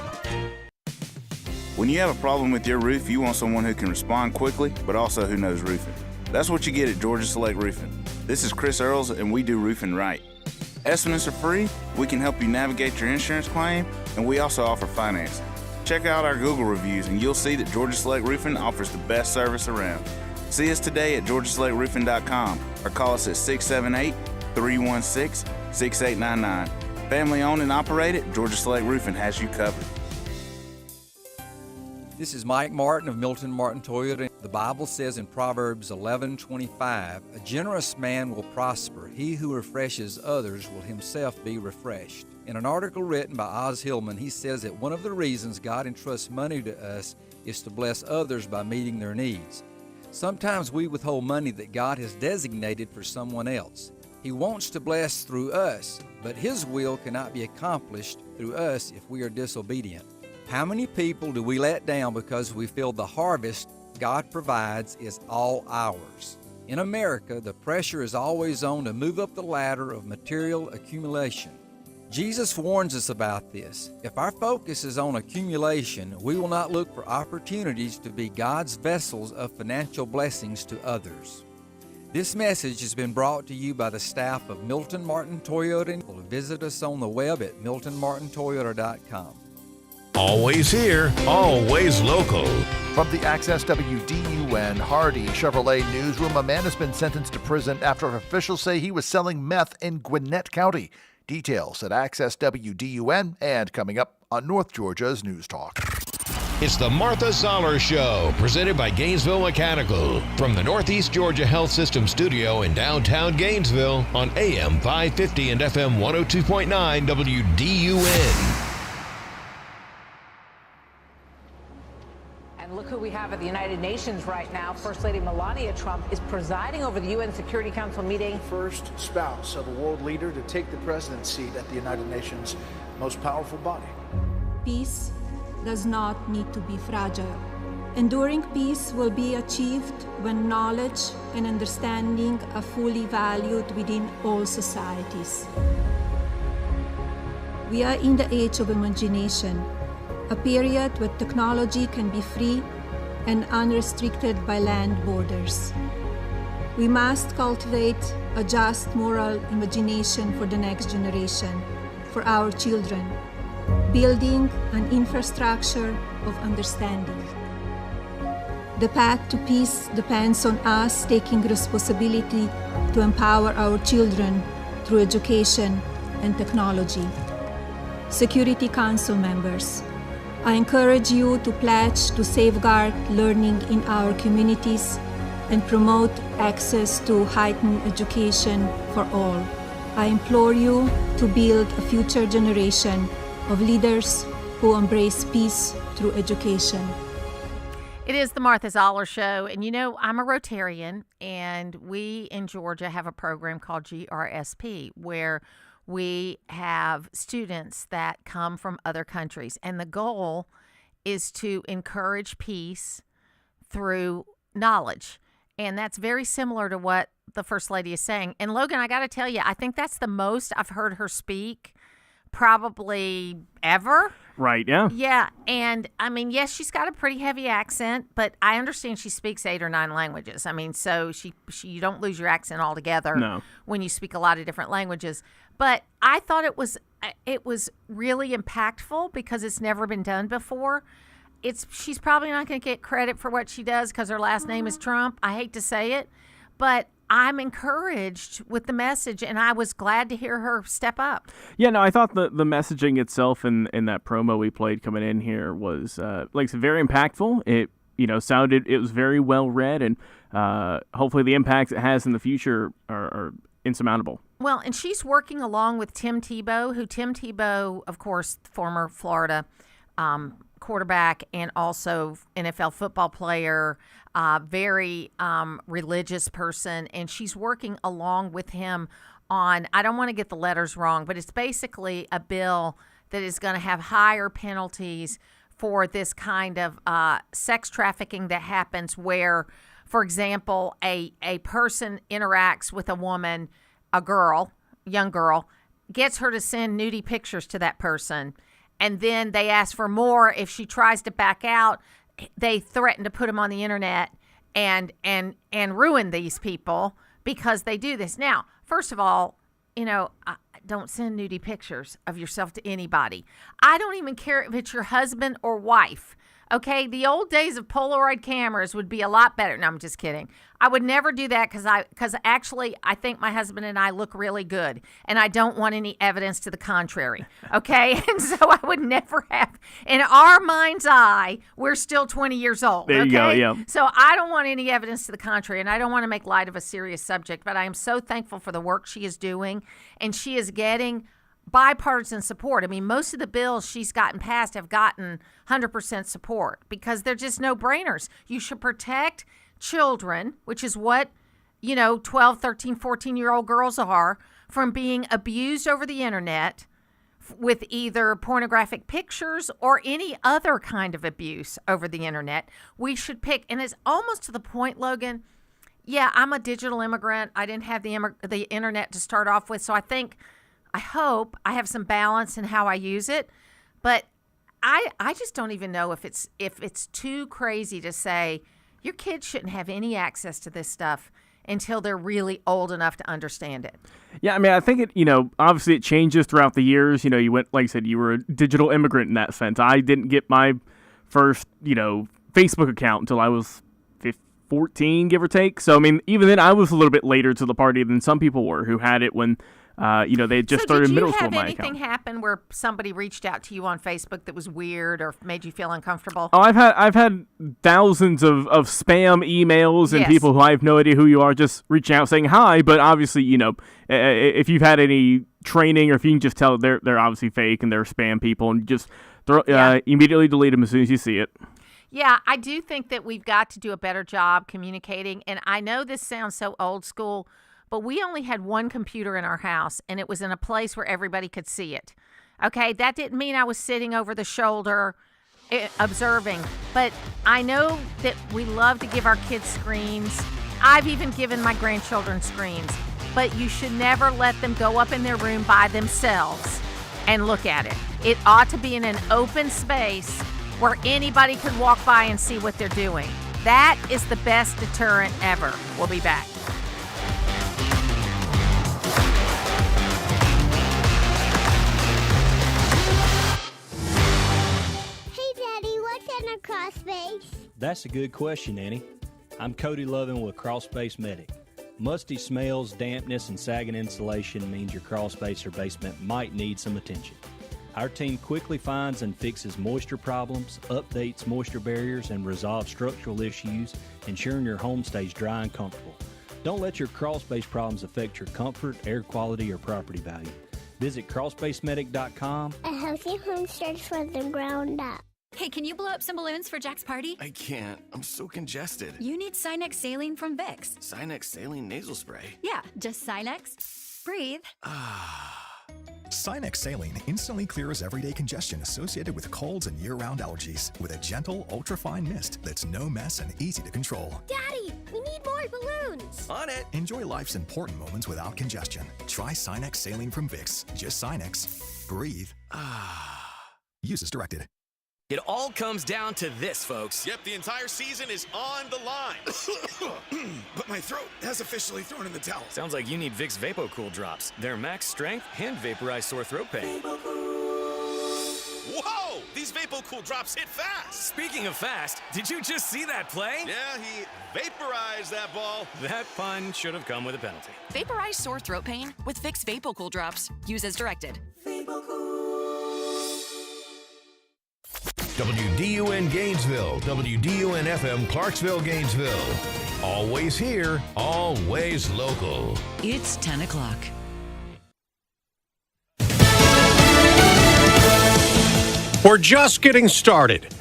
When you have a problem with your roof, you want someone who can respond quickly, but also who knows roofing. That's what you get at Georgia Select Roofing. This is Chris Earls, and we do roofing right. Estimates are free, we can help you navigate your insurance claim, and we also offer finance. Check out our Google reviews, and you'll see that Georgia Select Roofing offers the best service around. See us today at georgiaselectroofing.com or call us at 678-316-6899. Family owned and operated, Georgia Select Roofing has you covered. This is Mike Martin of Milton Martin Toyota. The Bible says in Proverbs 11:25, "A generous man will prosper. He who refreshes others will himself be refreshed." In an article written by Oz Hillman, he says that one of the reasons God entrusts money to us is to bless others by meeting their needs. Sometimes we withhold money that God has designated for someone else. He wants to bless through us, but His will cannot be accomplished through us if we are disobedient. How many people do we let down because we feel the harvest God provides is all ours? In America, the pressure is always on to move up the ladder of material accumulation. Jesus warns us about this. If our focus is on accumulation, we will not look for opportunities to be God's vessels of financial blessings to others. This message has been brought to you by the staff of Milton Martin Toyota. Visit us on the web at miltonmartintoyota.com. Always here, always local. From the Access WDUN Hardy Chevrolet newsroom, a man has been sentenced to prison after officials say he was selling meth in Gwinnett County. Details at Access WDUN and coming up on North Georgia's News Talk. It's the Martha Zoller Show, presented by Gainesville Mechanical, from the Northeast Georgia Health System studio in downtown Gainesville on AM 550 and FM 102.9 WDUN. And look who we have at the United Nations right now. First Lady Melania Trump is presiding over the UN Security Council meeting. First spouse of a world leader to take the president's seat at the United Nations' most powerful body. Peace does not need to be fragile. Enduring peace will be achieved when knowledge and understanding are fully valued within all societies. We are in the age of imagination, a period where technology can be free and unrestricted by land borders. We must cultivate a just moral imagination for the next generation, for our children, building an infrastructure of understanding. The path to peace depends on us taking responsibility to empower our children through education and technology. Security Council members, I encourage you to pledge to safeguard learning in our communities and promote access to heightened education for all. I implore you to build a future generation of leaders who embrace peace through education. It is the Martha Zoller Show, and you know, I'm a Rotarian, and we in Georgia have a program called GRSP, where we have students that come from other countries, and the goal is to encourage peace through knowledge. And that's very similar to what the First Lady is saying. And Logan, I got to tell you, I think that's the most I've heard her speak probably ever. Right, yeah. Yeah, and I mean, yes, she's got a pretty heavy accent, but I understand she speaks 8 or 9 languages. I mean, so she you don't lose your accent altogether when you speak a lot of different languages. But I thought it was really impactful because it's never been done before. She's probably not going to get credit for what she does because her last name is Trump. I hate to say it, but I'm encouraged with the message, and I was glad to hear her step up. Yeah, no, I thought the messaging itself in that promo we played coming in here was like I said, very impactful. It it was very well read, and hopefully the impacts it has in the future are insurmountable. Well, and she's working along with Tim Tebow, of course, former Florida quarterback and also NFL football player, very religious person, and she's working along with him on, I don't want to get the letters wrong, but it's basically a bill that is going to have higher penalties for this kind of sex trafficking that happens where, for example, a person interacts with a woman, young girl, gets her to send nudie pictures to that person, and then they ask for more. If she tries to back out, they threaten to put them on the internet and ruin these people because they do this. Now, first of all, don't send nudie pictures of yourself to anybody. I don't even care if it's your husband or wife. Okay, the old days of Polaroid cameras would be a lot better. No, I'm just kidding. I would never do that because actually I think my husband and I look really good, and I don't want any evidence to the contrary. Okay, and so I would never have. In our mind's eye, we're still 20 years old. There you go. Yeah. So I don't want any evidence to the contrary, and I don't want to make light of a serious subject. But I am so thankful for the work she is doing, and she is getting bipartisan support. I mean, most of the bills she's gotten passed have gotten 100% support because they're just no-brainers. You should protect children, which is what, 12, 13, 14-year-old girls are, from being abused over the internet with either pornographic pictures or any other kind of abuse over the internet. We should pick, and it's almost to the point, Logan, yeah, I'm a digital immigrant. I didn't have the internet to start off with, so I hope I have some balance in how I use it, but I just don't even know if it's too crazy to say your kids shouldn't have any access to this stuff until they're really old enough to understand it. Yeah, I mean, I think it, obviously it changes throughout the years. You went, like I said, you were a digital immigrant in that sense. I didn't get my first, Facebook account until I was 14, give or take. So, I mean, even then I was a little bit later to the party than some people were who had it when they had just started middle school. Did you have anything happen where somebody reached out to you on Facebook that was weird or made you feel uncomfortable? Oh, I've had thousands of spam emails and people who I have no idea who you are just reaching out saying hi. But obviously, if you've had any training or if you can just tell they're obviously fake and they're spam people, and just immediately delete them as soon as you see it. Yeah, I do think that we've got to do a better job communicating. And I know this sounds so old school, but we only had one computer in our house, and it was in a place where everybody could see it. Okay, that didn't mean I was sitting over the shoulder observing, but I know that we love to give our kids screens. I've even given my grandchildren screens, but you should never let them go up in their room by themselves and look at it. It ought to be in an open space where anybody could walk by and see what they're doing. That is the best deterrent ever. We'll be back. A crawl space? That's a good question, Annie. I'm Cody Lovin with Crawl Space Medic. Musty smells, dampness, and sagging insulation means your crawl space or basement might need some attention. Our team quickly finds and fixes moisture problems, updates moisture barriers, and resolves structural issues, ensuring your home stays dry and comfortable. Don't let your crawl space problems affect your comfort, air quality, or property value. Visit crawlspacemedic.com. A healthy home starts from the ground up. Hey, can you blow up some balloons for Jack's party? I can't. I'm so congested. You need Sinex Saline from Vicks. Sinex Saline Nasal Spray? Yeah, just Sinex. Breathe. Sinex Saline instantly clears everyday congestion associated with colds and year-round allergies with a gentle, ultra-fine mist that's no mess and easy to control. Daddy, we need more balloons. On it. Enjoy life's important moments without congestion. Try Sinex Saline from Vicks. Just Sinex. Breathe. Use as directed. It all comes down to this, folks. Yep, the entire season is on the line. But my throat has officially thrown in the towel. Sounds like you need Vicks VapoCool drops. They're max strength and vaporize sore throat pain. Whoa! These VapoCool drops hit fast. Speaking of fast, did you just see that play? Yeah, he vaporized that ball. That pun should have come with a penalty. Vaporize sore throat pain with Vicks VapoCool drops. Use as directed. WDUN Gainesville, WDUN FM Clarksville, Gainesville. Always here, always local. It's 10 o'clock. We're just getting started.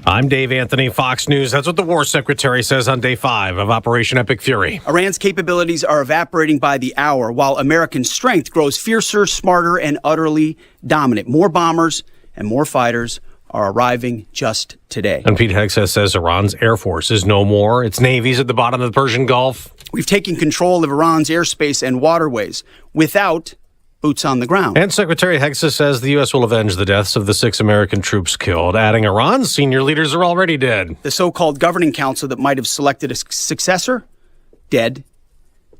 I'm Dave Anthony, Fox News. That's what the War Secretary says on day 5 of Operation Epic Fury. Iran's capabilities are evaporating by the hour, while American strength grows fiercer, smarter, and utterly dominant. More bombers and more fighters are arriving just today. And Pete Hegseth says Iran's Air Force is no more. Its navy's at the bottom of the Persian Gulf. We've taken control of Iran's airspace and waterways without boots on the ground. And Secretary Hegseth says the U.S. will avenge the deaths of the 6 American troops killed, adding Iran's senior leaders are already dead. The so-called governing council that might have selected a successor, dead.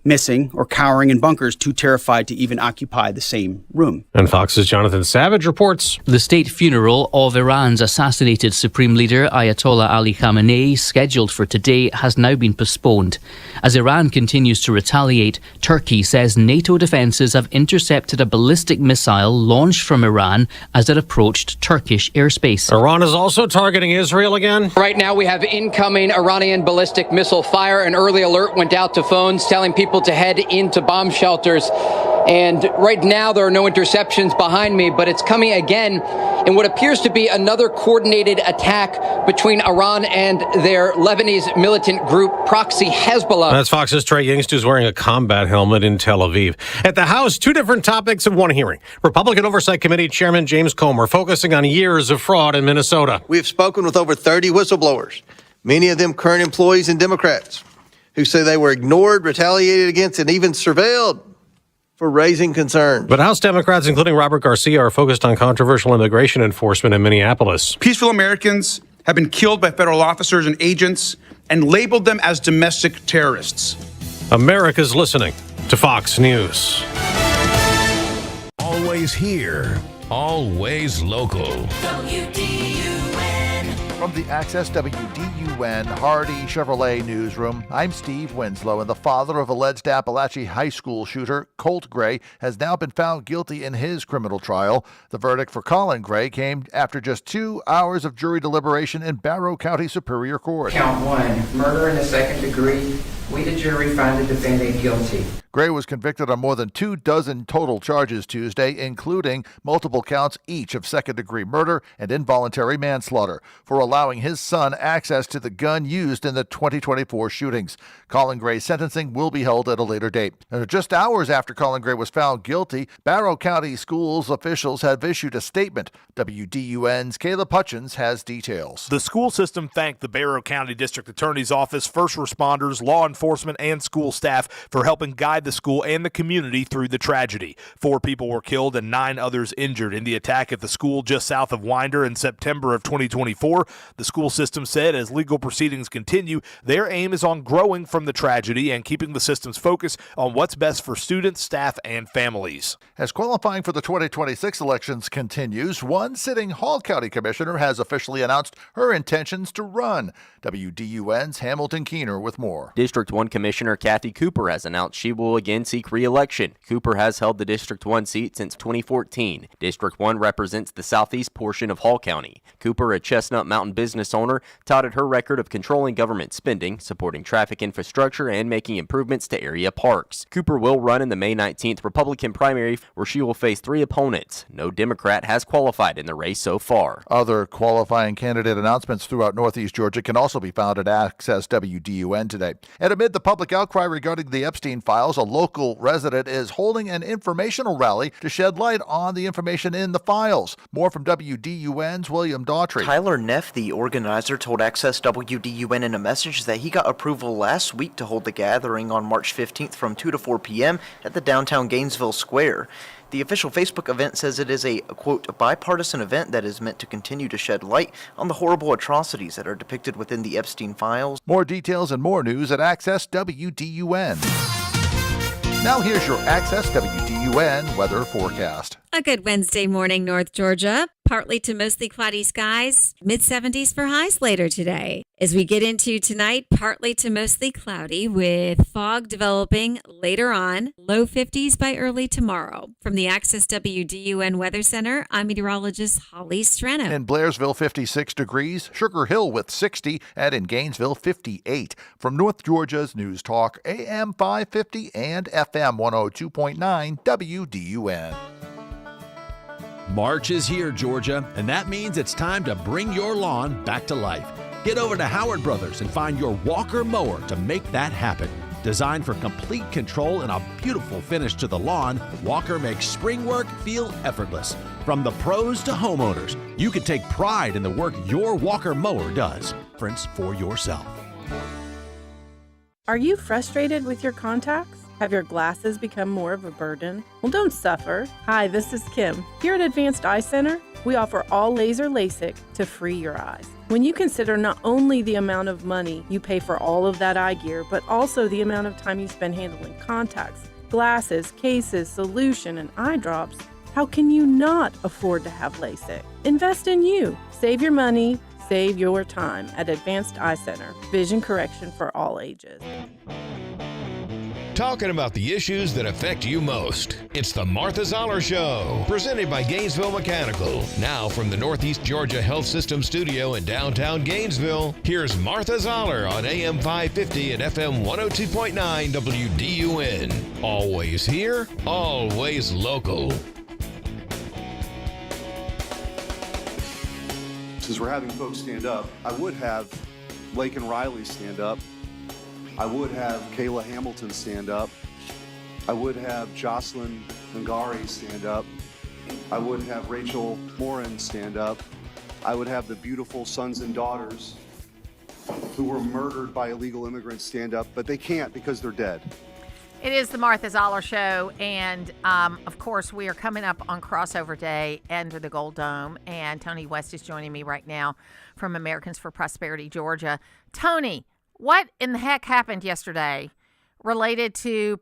missing or cowering in bunkers too terrified to even occupy the same room. And Fox's Jonathan Savage reports. The state funeral of Iran's assassinated Supreme Leader Ayatollah Ali Khamenei, scheduled for today, has now been postponed. As Iran continues to retaliate, Turkey says NATO defences have intercepted a ballistic missile launched from Iran as it approached Turkish airspace. Iran is also targeting Israel again. Right now we have incoming Iranian ballistic missile fire. An early alert went out to phones telling people to head into bomb shelters. And right now there are no interceptions behind me, but it's coming again in what appears to be another coordinated attack between Iran and their Lebanese militant group Proxy Hezbollah. That's Fox's Trey Yingst, who's wearing a combat helmet in Tel Aviv. At the House, two different topics in one hearing. Republican Oversight Committee Chairman James Comer focusing on years of fraud in Minnesota. We have spoken with over 30 whistleblowers, many of them current employees and Democrats, who say they were ignored, retaliated against, and even surveilled for raising concerns. But House Democrats, including Robert Garcia, are focused on controversial immigration enforcement in Minneapolis. Peaceful Americans have been killed by federal officers and agents and labeled them as domestic terrorists. America's listening to Fox News. Always here, always local. From the Access WDUN Hardy Chevrolet newsroom, I'm Steve Winslow, and the father of alleged Appalachia High School shooter Colt Gray has now been found guilty in his criminal trial. The verdict for Colin Gray came after just 2 hours of jury deliberation in Barrow County Superior Court. Count 1, murder in the second degree. We, the jury, find the defendant guilty. Gray was convicted on more than 24 total charges Tuesday, including multiple counts each of second-degree murder and involuntary manslaughter, for allowing his son access to the gun used in the 2024 shootings. Colin Gray's sentencing will be held at a later date. Now, just hours after Colin Gray was found guilty, Barrow County schools officials have issued a statement. WDUN's Caleb Hutchins has details. The school system thanked the Barrow County District Attorney's Office, first responders, law enforcement, and school staff for helping guide the school and the community through the tragedy. 4 people were killed and 9 others injured in the attack at the school just south of Winder in September of 2024. The school system said as legal proceedings continue, their aim is on growing from the tragedy and keeping the system's focus on what's best for students, staff, and families. As qualifying for the 2026 elections continues, one sitting Hall County Commissioner has officially announced her intentions to run. WDUN's Hamilton Keener with more. District 1 Commissioner Kathy Cooper has announced she will again seek re-election. Cooper has held the District 1 seat since 2014. District 1 represents the southeast portion of Hall County. Cooper, a Chestnut Mountain business owner, touted her record of controlling government spending, supporting traffic infrastructure, and making improvements to area parks. Cooper will run in the May 19th Republican primary, where she will face 3 opponents. No Democrat has qualified in the race so far. Other qualifying candidate announcements throughout Northeast Georgia can also be found at Access WDUN today. And amid the public outcry regarding the Epstein files, a local resident is holding an informational rally to shed light on the information in the files. More from WDUN's William Daughtry. Tyler Neff, the organizer, told Access WDUN in a message that he got approval last week to hold the gathering on March 15th from 2 to 4 p.m. at the downtown Gainesville Square. The official Facebook event says it is a, quote, bipartisan event that is meant to continue to shed light on the horrible atrocities that are depicted within the Epstein files. More details and more news at Access WDUN. Now here's your Access WDUN weather forecast. A good Wednesday morning, North Georgia. Partly to mostly cloudy skies, mid-70s for highs later today. As we get into tonight, partly to mostly cloudy with fog developing later on, low 50s by early tomorrow. From the Access WDUN Weather Center, I'm meteorologist Holly Strano. In Blairsville, 56 degrees, Sugar Hill with 60, and in Gainesville, 58. From North Georgia's News Talk, AM 550 and FM 102.9 WDUN. March is here, Georgia, and that means it's time to bring your lawn back to life. Get over to Howard Brothers and find your Walker mower to make that happen. Designed for complete control and a beautiful finish to the lawn, Walker makes spring work feel effortless. From the pros to homeowners, you can take pride in the work your Walker mower does. Difference for yourself. Are you frustrated with your contacts? Have your glasses become more of a burden? Well, don't suffer. Hi, this is Kim. Here at Advanced Eye Center, We offer all laser LASIK to free your eyes. When you consider not only the amount of money you pay for all of that eye gear, but also the amount of time you spend handling contacts, glasses, cases, solution, and eye drops, how can you not afford to have LASIK? Invest in you. Save your money, save your time at Advanced Eye Center. Vision correction for all ages. Talking about the issues that affect you most. It's the Martha Zoller Show, presented by Gainesville Mechanical. Now from the Northeast Georgia Health System studio in downtown Gainesville, here's Martha Zoller on AM 550 and FM 102.9 WDUN. Always here, always local. Since we're having folks stand up, I would have Blake and Riley stand up. I would have Kayla Hamilton stand up. I would have Jocelyn Ngari stand up. I would have Rachel Morin stand up. I would have the beautiful sons and daughters who were murdered by illegal immigrants stand up, but they can't because they're dead. It is the Martha Zoller Show, and of course, we are coming up on Crossover Day under the Gold Dome, and Tony West is joining me right now from Americans for Prosperity, Georgia. Tony, what in the heck happened yesterday related to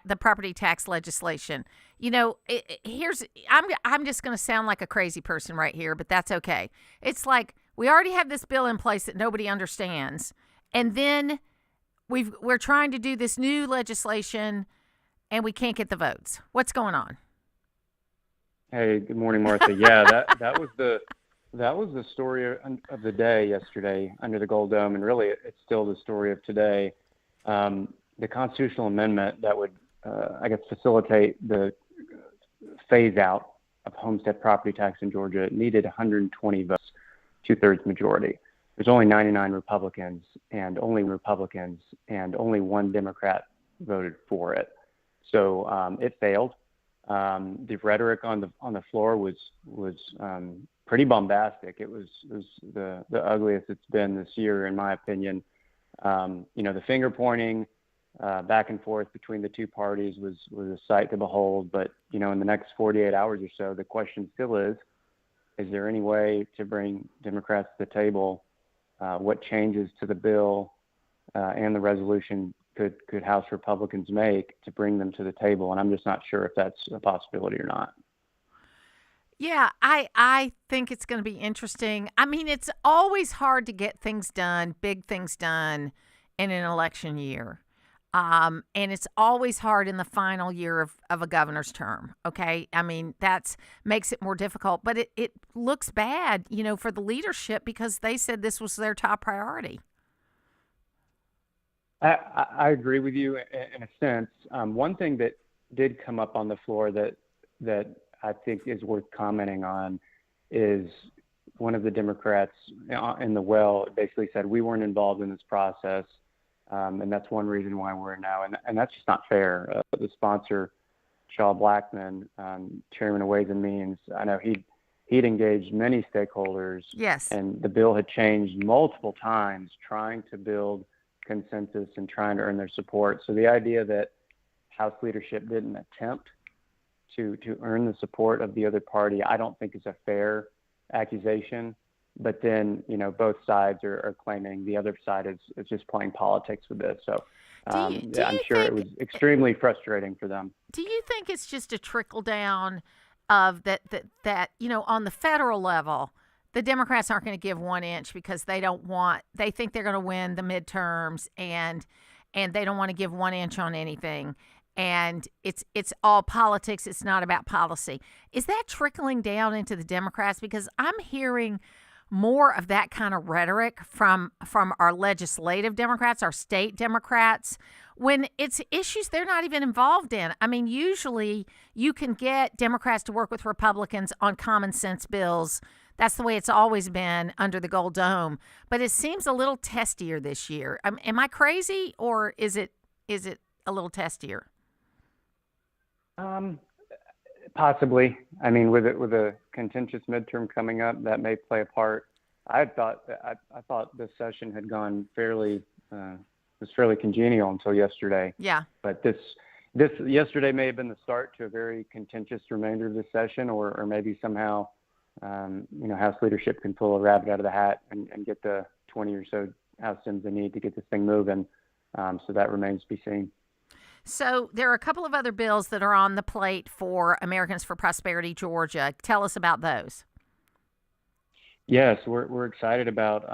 the property tax legislation? You know, I'm just going to sound like a crazy person right here, but that's okay. It's like we already have this bill in place that nobody understands, and then we're trying to do this new legislation, and we can't get the votes. What's going on? Hey, good morning, Martha. Yeah, that was the story of the day yesterday under the Gold Dome, and really it's still the story of today. The constitutional amendment that would, facilitate the phase out of homestead property tax in Georgia needed 120 votes, 2/3 majority. There's only 99 Republicans, and only one Democrat voted for it. So it failed. The rhetoric on the floor was pretty bombastic. It was the ugliest it's been this year, in my opinion. The finger pointing back and forth between the two parties was a sight to behold. But in the next 48 hours or so, the question still is there any way to bring Democrats to the table? What changes to the bill and the resolution could House Republicans make to bring them to the table? And I'm just not sure if that's a possibility or not. Yeah, I think it's going to be interesting. I mean, it's always hard to get things done, big things done in an election year. And it's always hard in the final year of a governor's term. Okay. I mean, makes it more difficult, but it looks bad, for the leadership because they said this was their top priority. I agree with you in a sense. One thing that did come up on the floor that I think is worth commenting on is one of the Democrats in the well basically said we weren't involved in this process. And that's one reason why we're now, and that's just not fair. The sponsor, Shaw Blackman, chairman of Ways and Means, I know he'd engaged many stakeholders. Yes. And the bill had changed multiple times, trying to build consensus and trying to earn their support. So the idea that House leadership didn't attempt to earn the support of the other party, I don't think is a fair accusation. But then, both sides are claiming the other side is just playing politics with this. So I'm sure it was extremely frustrating for them. Do you think it's just a trickle down of that on the federal level, the Democrats aren't going to give 1 inch because they think they're going to win the midterms and they don't want to give 1 inch on anything. And it's all politics. It's not about policy. Is that trickling down into the Democrats? Because I'm hearing more of that kind of rhetoric from our legislative Democrats, our state Democrats, when it's issues they're not even involved in. I mean, usually you can get Democrats to work with Republicans on common sense bills. That's the way it's always been under the Gold Dome. But it seems a little testier this year. Am I crazy, or is it a little testier? Possibly. I mean, with a contentious midterm coming up, that may play a part. I thought this session had gone fairly congenial until yesterday. Yeah. But this yesterday may have been the start to a very contentious remainder of the session, or maybe somehow House leadership can pull a rabbit out of the hat and get the 20 or so House Sims they need to get this thing moving. So that remains to be seen. So there are a couple of other bills that are on the plate for Americans for Prosperity Georgia. Tell us about those. Yes, we're excited about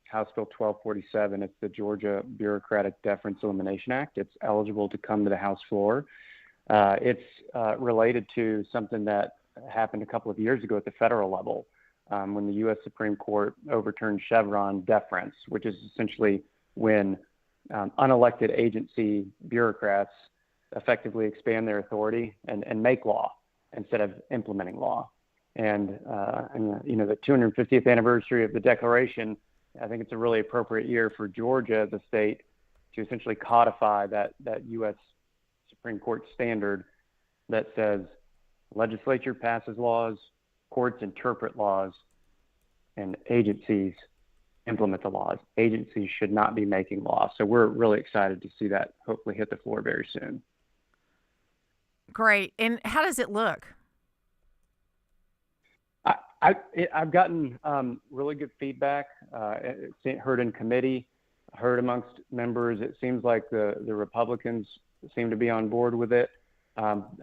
House Bill 1247. It's the Georgia Bureaucratic Deference Elimination Act. It's eligible to come to the House floor. It's related to something that happened a couple of years ago at the federal level when the U.S. Supreme Court overturned Chevron deference, which is essentially when unelected agency bureaucrats effectively expand their authority and make law instead of implementing law. And the 250th anniversary of the Declaration, I think it's a really appropriate year for Georgia, the state, to essentially codify that U.S. Supreme Court standard that says legislature passes laws, courts interpret laws, and agencies implement the laws. Agencies should not be making laws. So we're really excited to see that hopefully hit the floor very soon. Great. And how does it look? I've gotten really good feedback. Heard in committee, heard amongst members. It seems like the Republicans seem to be on board with it.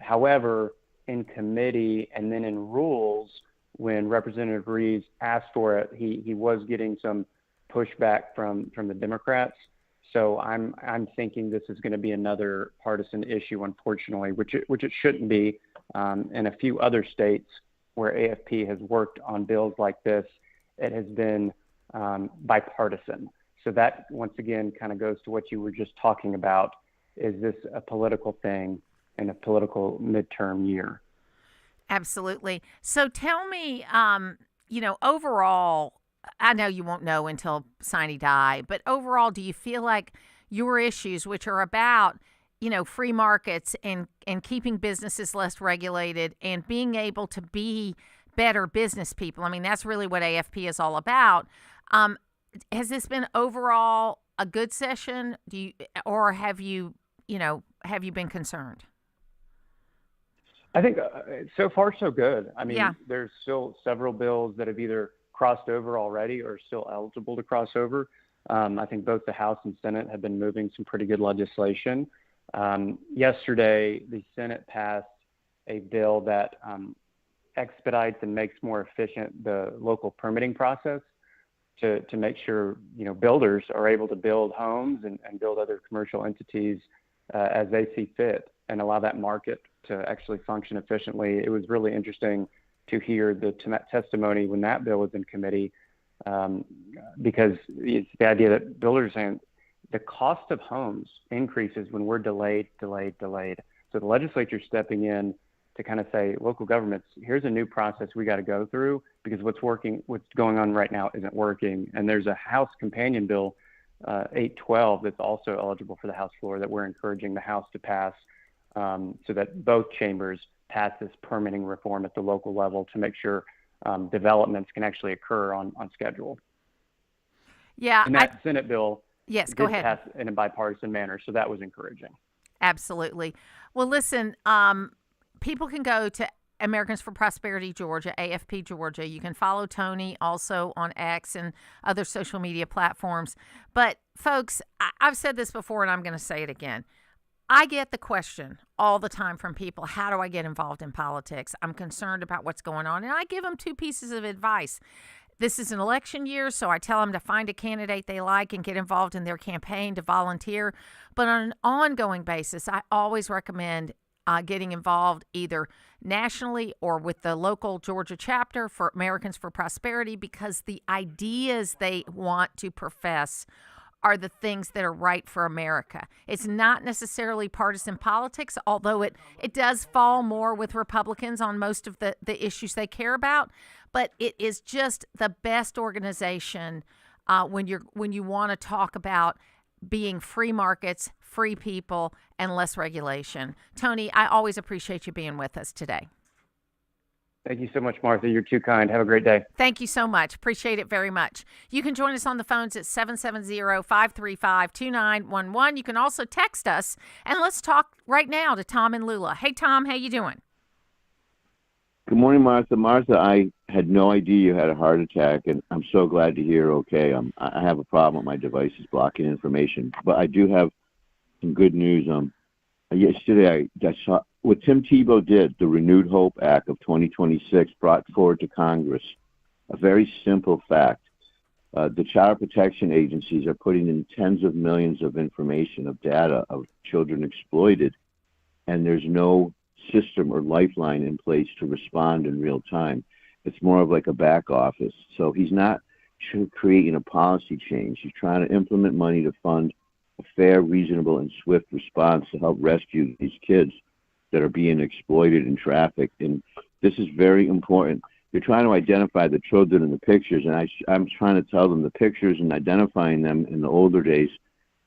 However, in committee and then in rules, when Representative Reeves asked for it, he was getting some pushback from the Democrats. So I'm thinking this is going to be another partisan issue, unfortunately, which it shouldn't be. In a few other states where AFP has worked on bills like this, it has been bipartisan. So that, once again, kind of goes to what you were just talking about. Is this a political thing in a political midterm year? Absolutely. So tell me, overall, I know you won't know until sine die, but overall, do you feel like your issues, which are about, free markets and keeping businesses less regulated and being able to be better business people, I mean, that's really what AFP is all about. Has this been overall a good session? Or have you been concerned? I think so far so good. I mean, Yeah. There's still several bills that have either crossed over already or still eligible to cross over. I think both the House and Senate have been moving some pretty good legislation. Yesterday, the Senate passed a bill that expedites and makes more efficient the local permitting process to make sure, builders are able to build homes and build other commercial entities as they see fit and allow that market to actually function efficiently. It was really interesting to hear the testimony when that bill was in committee, because it's the idea that builders are saying the cost of homes increases when we're delayed. So the legislature stepping in to kind of say, local governments, here's a new process we got to go through because what's going on right now isn't working. And there's a House companion bill, 812, that's also eligible for the House floor that we're encouraging the House to pass, so that both chambers pass this permitting reform at the local level to make sure developments can actually occur on schedule. Yeah. And that Senate bill go ahead. pass in a bipartisan manner, so that was encouraging. Absolutely. Well, listen, people can go to Americans for Prosperity Georgia, AFP Georgia. You can follow Tony also on X and other social media platforms. But folks, I've said this before and I'm going to say it again. I get the question all the time from people, how do I get involved in politics? I'm concerned about what's going on. And I give them two pieces of advice. This is an election year, so I tell them to find a candidate they like and get involved in their campaign, to volunteer. But on an ongoing basis, I always recommend getting involved either nationally or with the local Georgia chapter for Americans for Prosperity, because the ideas they want to profess are the things that are right for America. It's not necessarily partisan politics, although it does fall more with Republicans on most of the issues they care about, but it is just the best organization when you want to talk about being free markets, free people, and less regulation. Tony, I always appreciate you being with us today. Thank you so much, Martha. You're too kind. Have a great day. Thank you so much. Appreciate it very much. You can join us on the phones at 770-535-2911. You can also text us, and let's talk right now to Tom and Lula. Hey, Tom, how you doing? Good morning, Martha. Martha, I had no idea you had a heart attack, and I'm so glad to hear you're okay. I have a problem with my device is blocking information, but I do have some good news. Yesterday, I saw what Tim Tebow did, the Renewed Hope Act of 2026, brought forward to Congress a very simple fact. The child protection agencies are putting in tens of millions of information, of data of children exploited, and there's no system or lifeline in place to respond in real time. It's more of like a back office. So he's not creating a policy change. He's trying to implement money to fund a fair, reasonable, and swift response to help rescue these kids that are being exploited and trafficked. And this is very important. You're trying to identify the children in the pictures, and I'm trying to tell them the pictures and identifying them in the older days.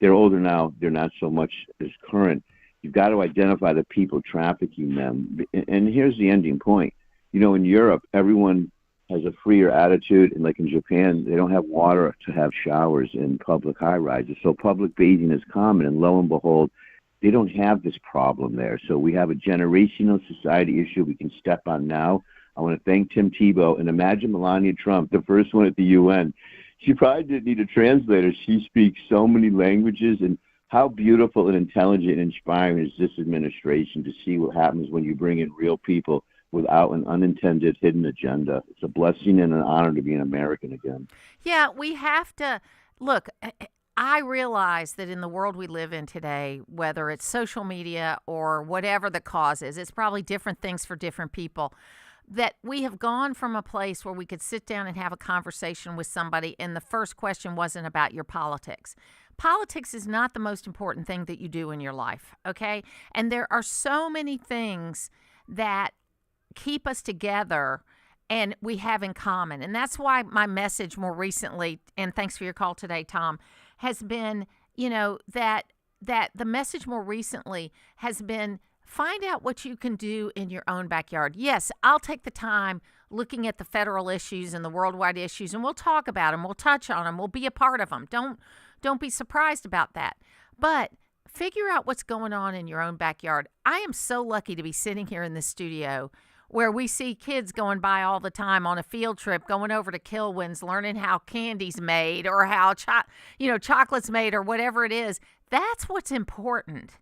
They're older now. They're not so much as current. You've got to identify the people trafficking them. And here's the ending point. You know, in Europe, everyone has a freer attitude, and like in Japan, they don't have water to have showers in public high-rises. So public bathing is common, and lo and behold, they don't have this problem there. So we have a generational society issue we can step on now. I want to thank Tim Tebow, and imagine Melania Trump, the first one at the UN. She probably didn't need a translator. She speaks so many languages, and how beautiful and intelligent and inspiring is this administration to see what happens when you bring in real people without an unintended hidden agenda. It's a blessing and an honor to be an American again. Yeah, we have to look. I realize that in the world we live in today, whether it's social media or whatever the cause is, it's probably different things for different people, that we have gone from a place where we could sit down and have a conversation with somebody and the first question wasn't about your politics. Politics is not the most important thing that you do in your life, okay? And there are so many things that keep us together and we have in common. And that's why my message more recently, and thanks for your call today, Tom, has been, you know, that the message more recently has been find out what you can do in your own backyard. Yes, I'll take the time looking at the federal issues and the worldwide issues, and we'll talk about them, we'll touch on them, we'll be a part of them. Don't be surprised about that. But figure out what's going on in your own backyard. I am so lucky to be sitting here in this studio where we see kids going by all the time on a field trip, going over to Kilwins, learning how candy's made or how chocolate's made or whatever it is. That's what's important,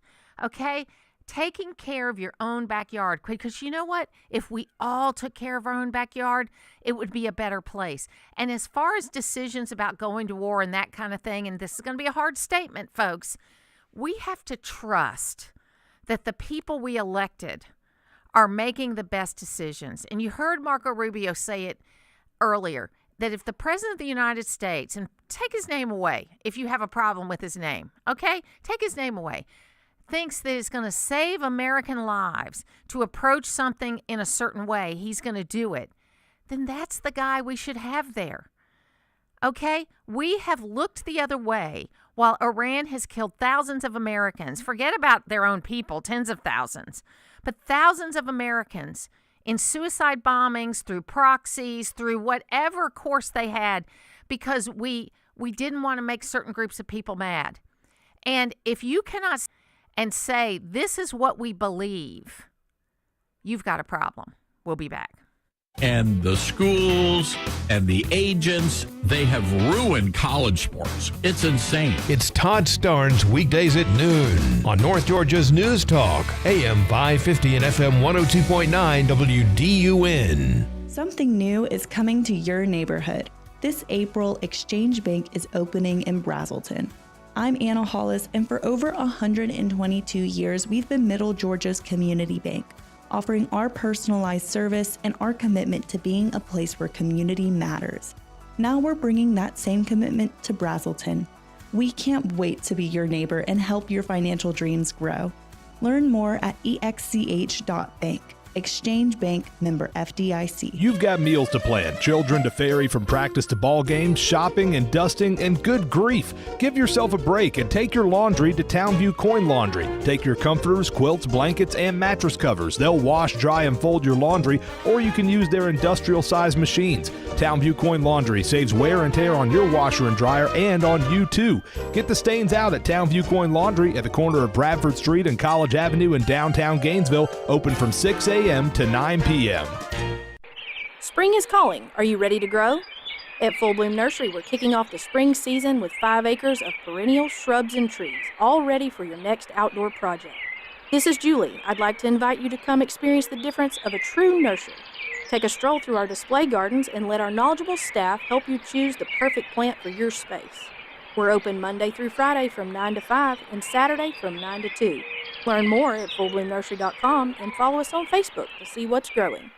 okay? Taking care of your own backyard, because you know what? If we all took care of our own backyard, it would be a better place. And as far as decisions about going to war and that kind of thing, and this is going to be a hard statement, folks, we have to trust that the people we elected are making the best decisions. And you heard Marco Rubio say it earlier, that if the President of the United States, and take his name away if you have a problem with his name, okay? Take his name away. Thinks that it's going to save American lives to approach something in a certain way, he's going to do it, then that's the guy we should have there. Okay? We have looked the other way while Iran has killed thousands of Americans. Forget about their own people, tens of thousands, but thousands of Americans in suicide bombings, through proxies, through whatever course they had, because we didn't want to make certain groups of people mad. And if you cannot and say, this is what we believe, you've got a problem. We'll be back. And the schools and the agents, they have ruined college sports. It's insane. It's Todd Starnes weekdays at noon on North Georgia's News Talk, AM 550 and FM 102.9 WDUN. Something new is coming to your neighborhood. This April, Exchange Bank is opening in Brazelton. I'm Anna Hollis, and for over 122 years, we've been Middle Georgia's community bank, offering our personalized service and our commitment to being a place where community matters. Now we're bringing that same commitment to Brazelton. We can't wait to be your neighbor and help your financial dreams grow. Learn more at exch.bank. Exchange Bank, member FDIC. You've got meals to plan, children to ferry from practice to ball games, shopping and dusting, and good grief. Give yourself a break and take your laundry to Townview Coin Laundry. Take your comforters, quilts, blankets, and mattress covers. They'll wash, dry, and fold your laundry, or you can use their industrial-sized machines. Townview Coin Laundry saves wear and tear on your washer and dryer and on you too. Get the stains out at Townview Coin Laundry at the corner of Bradford Street and College Avenue in downtown Gainesville, open from 6 a.m. a.m. to 9 p.m. Spring is calling. Are you ready to grow? At Full Bloom Nursery, we're kicking off the spring season with 5 acres of perennial shrubs and trees, all ready for your next outdoor project. This is Julie. I'd like to invite you to come experience the difference of a true nursery. Take a stroll through our display gardens and let our knowledgeable staff help you choose the perfect plant for your space. We're open Monday through Friday from 9 to 5 and Saturday from 9 to 2. Learn more at fullbloomnursery.com and follow us on Facebook to see what's growing.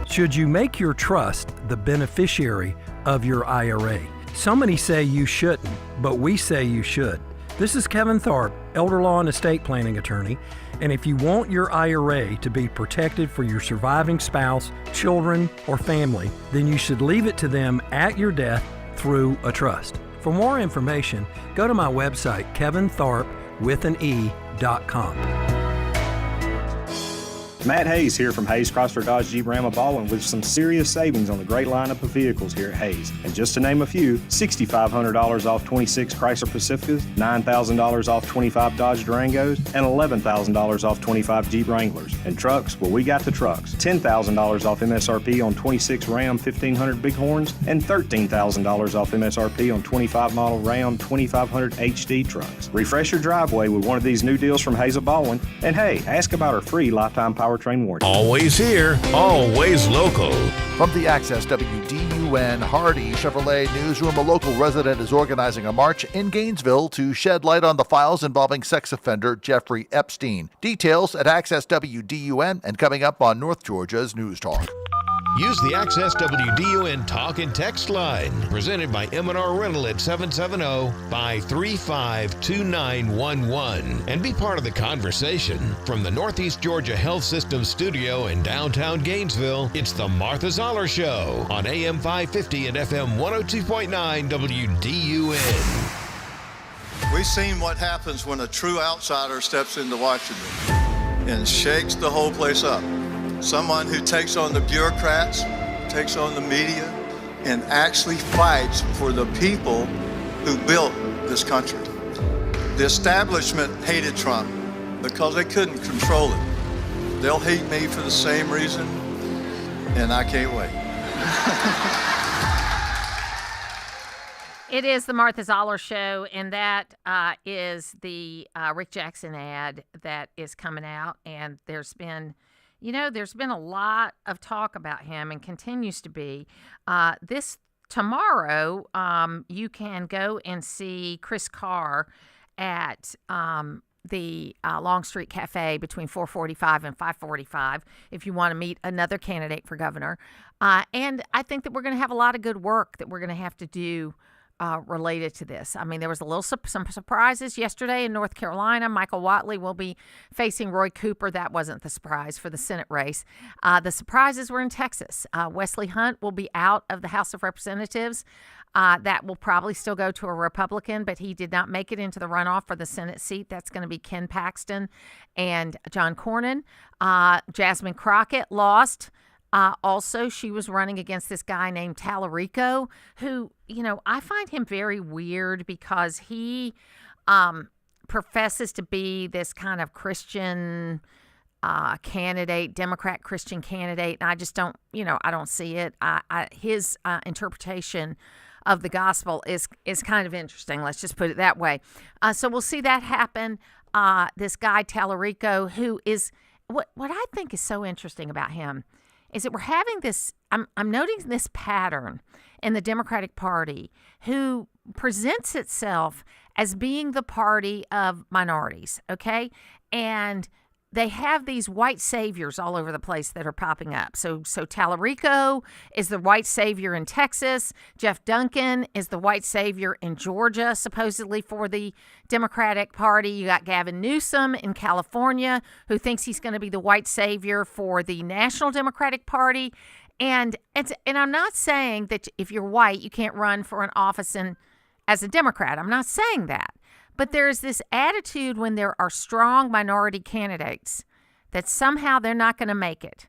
Should you make your trust the beneficiary of your IRA? So many say you shouldn't, but we say you should. This is Kevin Tharp, elder law and estate planning attorney, and if you want your IRA to be protected for your surviving spouse, children, or family, then you should leave it to them at your death through a trust. For more information, go to my website, kevintharp.com. Matt Hayes here from Hayes Chrysler Dodge Jeep Ram of Baldwin with some serious savings on the great lineup of vehicles here at Hayes. And just to name a few, $6,500 off 26 Chrysler Pacificas, $9,000 off 25 Dodge Durangos, and $11,000 off 25 Jeep Wranglers. And trucks, well, we got the trucks. $10,000 off MSRP on 26 Ram 1500 Bighorns, and $13,000 off MSRP on 25 model Ram 2500 HD trucks. Refresh your driveway with one of these new deals from Hayes of Baldwin. And hey, ask about our free lifetime powertrain warranty. Always here, always local. From the Access WDUN Hardy Chevrolet newsroom, a local resident is organizing a march in Gainesville to shed light on the files involving sex offender Jeffrey Epstein. Details at Access WDUN and coming up on North Georgia's News Talk. Use the Access WDUN talk and text line, presented by M&R Rental at 770-535-2911, and be part of the conversation. From the Northeast Georgia Health System studio in downtown Gainesville, it's the Martha Zoller Show on AM 550 and FM 102.9 WDUN. We've seen what happens when a true outsider steps into Washington and shakes the whole place up. Someone who takes on the bureaucrats, takes on the media, and actually fights for the people who built this country. The establishment hated Trump because they couldn't control it. They'll hate me for the same reason, and I can't wait. It is the Martha Zoller Show, and that is the Rick Jackson ad that is coming out, and there's been a lot of talk about him and continues to be. This tomorrow, you can go and see Chris Carr at the Long Street Cafe between 4:45 and 5:45 if you want to meet another candidate for governor. And I think that we're going to have a lot of good work that we're going to have to do related to this. I mean, there was some surprises yesterday in North Carolina. Michael Whatley will be facing Roy Cooper. That wasn't the surprise for the Senate race. The surprises were in Texas. Wesley Hunt will be out of the House of Representatives. That will probably still go to a Republican, but he did not make it into the runoff for the Senate seat. That's going to be Ken Paxton and John Cornyn. Jasmine Crockett lost. Also, she was running against this guy named Tallarico, who, I find him very weird because he professes to be this kind of Christian candidate, Democrat Christian candidate. And I just don't, I don't see it. His interpretation of the gospel is kind of interesting. Let's just put it that way. So we'll see that happen. This guy, Tallarico, who is, what I think is so interesting about him is that we're having this, I'm noting this pattern in the Democratic Party who presents itself as being the party of minorities, okay? And they have these white saviors all over the place that are popping up. So Tallarico is the white savior in Texas. Jeff Duncan is the white savior in Georgia, supposedly for the Democratic Party. You got Gavin Newsom in California, who thinks he's going to be the white savior for the National Democratic Party. And I'm not saying that if you're white, you can't run for an office as a Democrat. I'm not saying that. But there is this attitude when there are strong minority candidates that somehow they're not going to make it,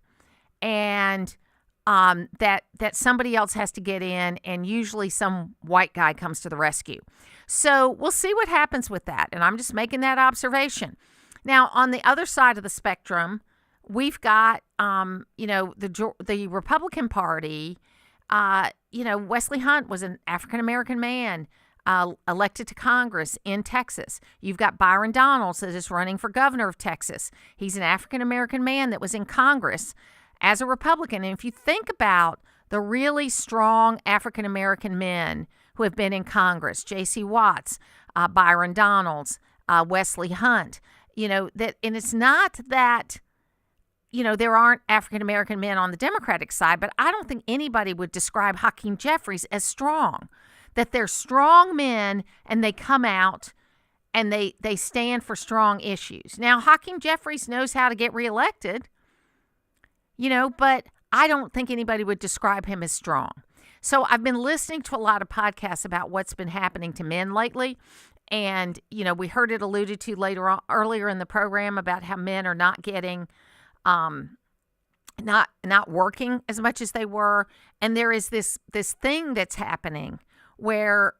and that somebody else has to get in, and usually some white guy comes to the rescue. So we'll see what happens with that, and I'm just making that observation. Now, on the other side of the spectrum, we've got, the Republican Party. Wesley Hunt was an African-American man elected to Congress in Texas. You've got Byron Donalds that is running for governor of Texas. He's an African-American man that was in Congress as a Republican. And if you think about the really strong African-American men who have been in Congress, J.C. Watts, Byron Donalds, Wesley Hunt, and it's not that, there aren't African-American men on the Democratic side, but I don't think anybody would describe Hakeem Jeffries as strong. That they're strong men and they come out and they stand for strong issues. Now, Hakeem Jeffries knows how to get reelected, but I don't think anybody would describe him as strong. So I've been listening to a lot of podcasts about what's been happening to men lately. And, we heard it alluded to earlier in the program about how men are not getting, not working as much as they were. And there is this thing that's happening where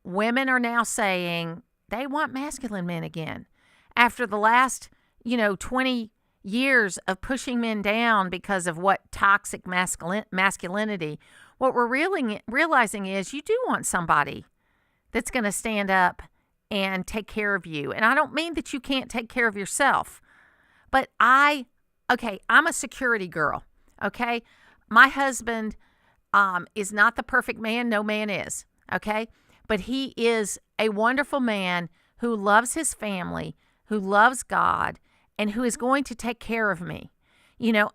women are now saying they want masculine men again. After the last, 20 years of pushing men down because of what toxic masculinity, what we're realizing is you do want somebody that's going to stand up and take care of you. And I don't mean that you can't take care of yourself, but I'm a security girl, okay? My husband is not the perfect man. No man is, okay? But he is a wonderful man who loves his family, who loves God, and who is going to take care of me.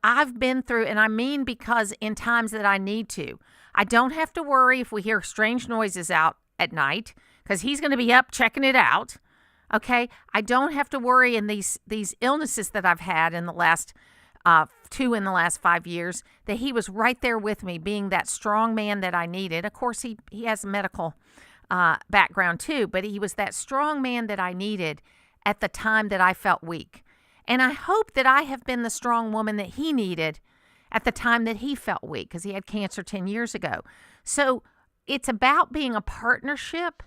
I've been through, and I mean because in times that I need to, I don't have to worry if we hear strange noises out at night because he's going to be up checking it out, okay? I don't have to worry in these illnesses that I've had in the last 2 in the last 5 years, that he was right there with me, being that strong man that I needed. Of course, he has a medical background too, but he was that strong man that I needed at the time that I felt weak. And I hope that I have been the strong woman that he needed at the time that he felt weak, because he had cancer 10 years ago. So it's about being a partnership,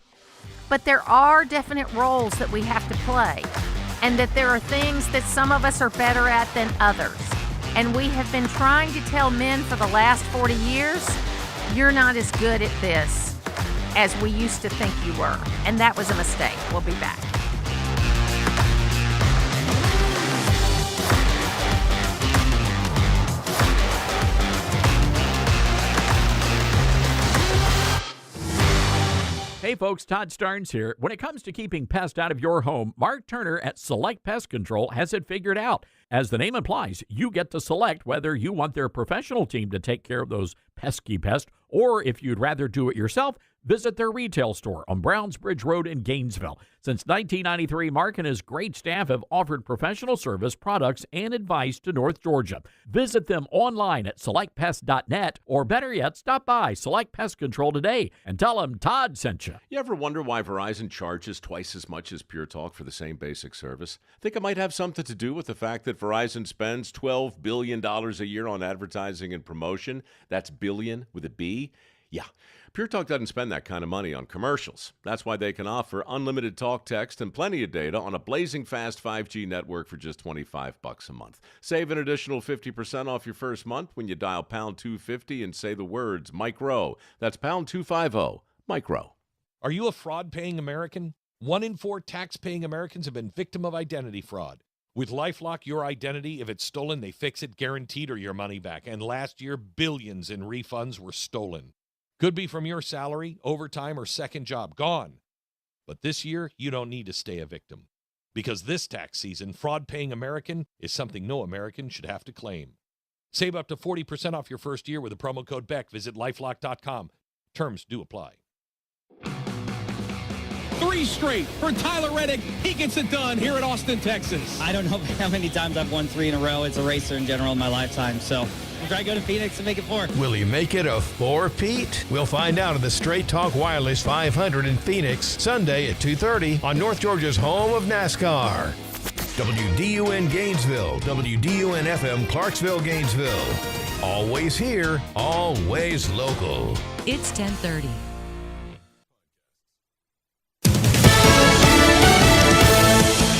but there are definite roles that we have to play, and that there are things that some of us are better at than others. And we have been trying to tell men for the last 40 years, you're not as good at this as we used to think you were. And that was a mistake. We'll be back. Hey folks, Todd Starnes here. When it comes to keeping pests out of your home, Mark Turner at Select Pest Control has it figured out. As the name implies, you get to select whether you want their professional team to take care of those pesky pests, or if you'd rather do it yourself, visit their retail store on Brownsbridge Road in Gainesville. Since 1993, Mark and his great staff have offered professional service, products, and advice to North Georgia. Visit them online at selectpest.net, or better yet, stop by Select Pest Control today and tell them Todd sent you. You ever wonder why Verizon charges twice as much as Pure Talk for the same basic service? Think it might have something to do with the fact that Verizon spends $12 billion a year on advertising and promotion. That's billion with a B. Yeah. Pure Talk doesn't spend that kind of money on commercials. That's why they can offer unlimited talk, text, and plenty of data on a blazing fast 5G network for just $25 a month. Save an additional 50% off your first month when you dial pound 250 and say the words micro. That's pound 250, micro. Are you a fraud-paying American? 1 in 4 tax-paying Americans have been victim of identity fraud. With LifeLock, your identity, if it's stolen, they fix it guaranteed or your money back. And last year, billions in refunds were stolen. Could be from your salary, overtime, or second job. Gone. But this year, you don't need to stay a victim. Because this tax season, fraud-paying American is something no American should have to claim. Save up to 40% off your first year with the promo code BECK. Visit LifeLock.com. Terms do apply. 3 straight for Tyler Reddick. He gets it done here in Austin, Texas. I don't know how many times I've won 3 in a row as a racer in general in my lifetime, so I'll try to go to Phoenix and make it 4. Will you make it a 4, Pete? We'll find out at the Straight Talk Wireless 500 in Phoenix, Sunday at 2:30 on North Georgia's home of NASCAR. WDUN Gainesville, WDUN FM Clarksville, Gainesville. Always here, always local. It's 10:30.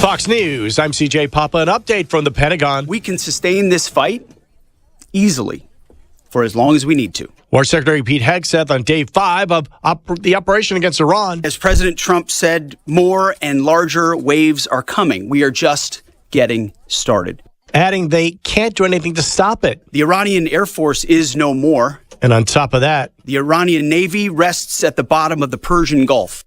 Fox News, I'm CJ Papa. An update from the Pentagon. We can sustain this fight easily for as long as we need to. War Secretary Pete Hegseth on day 5 of the operation against Iran. As President Trump said, more and larger waves are coming. We are just getting started. Adding they can't do anything to stop it. The Iranian Air Force is no more. And on top of that, the Iranian Navy rests at the bottom of the Persian Gulf.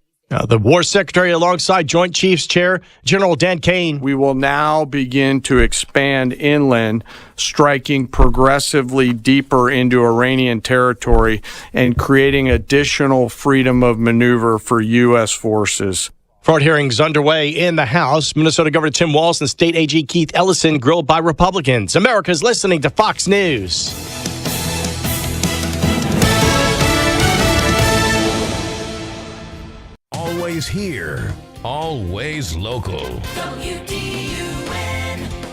The War Secretary alongside Joint Chiefs Chair General Dan Kane. We will now begin to expand inland, striking progressively deeper into Iranian territory and creating additional freedom of maneuver for U.S. forces. Court hearings underway in the House. Minnesota Governor Tim Walz and State AG Keith Ellison grilled by Republicans. America's listening to Fox News. Always here, always local. WDUN.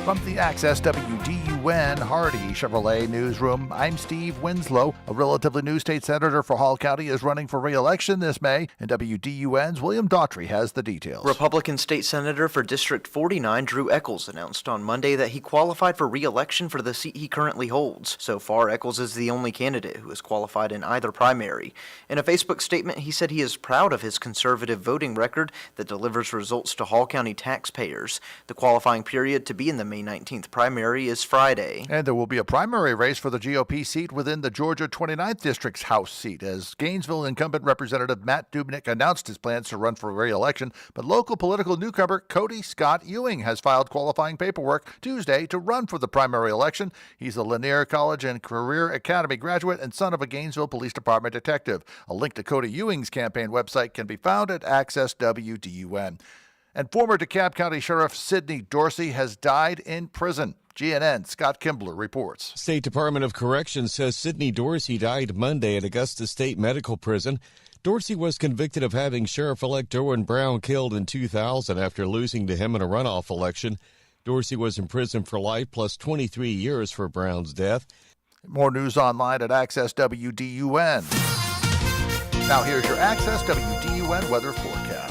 From the Access WDUN Hardy Chevrolet Newsroom, I'm Steve Winslow. A relatively new state senator for Hall County is running for re-election this May, and WDUN's William Daughtry has the details. Republican State Senator for District 49 Drew Eccles announced on Monday that he qualified for re-election for the seat he currently holds. So far, Eccles is the only candidate who has qualified in either primary. In a Facebook statement, he said he is proud of his conservative voting record that delivers results to Hall County taxpayers. The qualifying period to be in the May 19th primary is Friday. And there will be a primary race for the GOP seat within the Georgia 29th District's House seat, as Gainesville incumbent Representative Matt Dubnik announced his plans to run for re-election. But local political newcomer Cody Scott Ewing has filed qualifying paperwork Tuesday to run for the primary election. He's a Lanier College and Career Academy graduate and son of a Gainesville Police Department detective. A link to Cody Ewing's campaign website can be found at Access WDUN. And former DeKalb County Sheriff Sidney Dorsey has died in prison. GNN's Scott Kimbler reports. State Department of Corrections says Sidney Dorsey died Monday at Augusta State Medical Prison. Dorsey was convicted of having Sheriff-elect Derwin Brown killed in 2000 after losing to him in a runoff election. Dorsey was in prison for life plus 23 years for Brown's death. More news online at Access WDUN. Now here's your Access WDUN weather forecast.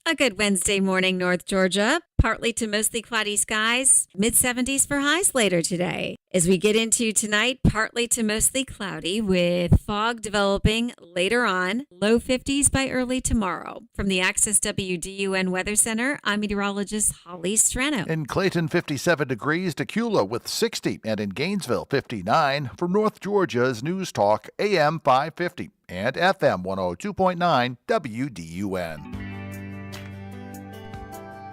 A good Wednesday morning, North Georgia. Partly to mostly cloudy skies, mid-70s for highs later today. As we get into tonight, partly to mostly cloudy with fog developing later on, low 50s by early tomorrow. From the Access WDUN Weather Center, I'm meteorologist Holly Strano. In Clayton, 57 degrees, Decula with 60, and in Gainesville, 59. From North Georgia's News Talk, AM 550 and FM 102.9 WDUN.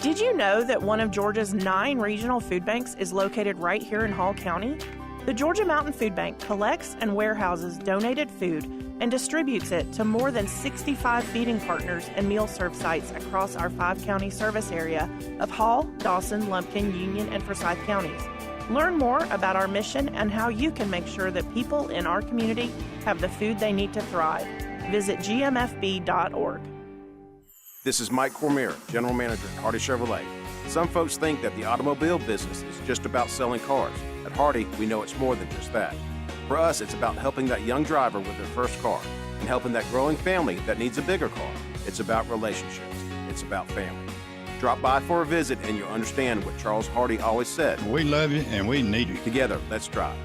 Did you know that one of Georgia's 9 regional food banks is located right here in Hall County? The Georgia Mountain Food Bank collects and warehouses donated food and distributes it to more than 65 feeding partners and meal serve sites across our 5-county service area of Hall, Dawson, Lumpkin, Union, and Forsyth counties. Learn more about our mission and how you can make sure that people in our community have the food they need to thrive. Visit gmfb.org. This is Mike Cormier, General Manager at Hardy Chevrolet. Some folks think that the automobile business is just about selling cars. At Hardy, we know it's more than just that. For us, it's about helping that young driver with their first car and helping that growing family that needs a bigger car. It's about relationships. It's about family. Drop by for a visit and you'll understand what Charles Hardy always said. We love you and we need you. Together, let's drive.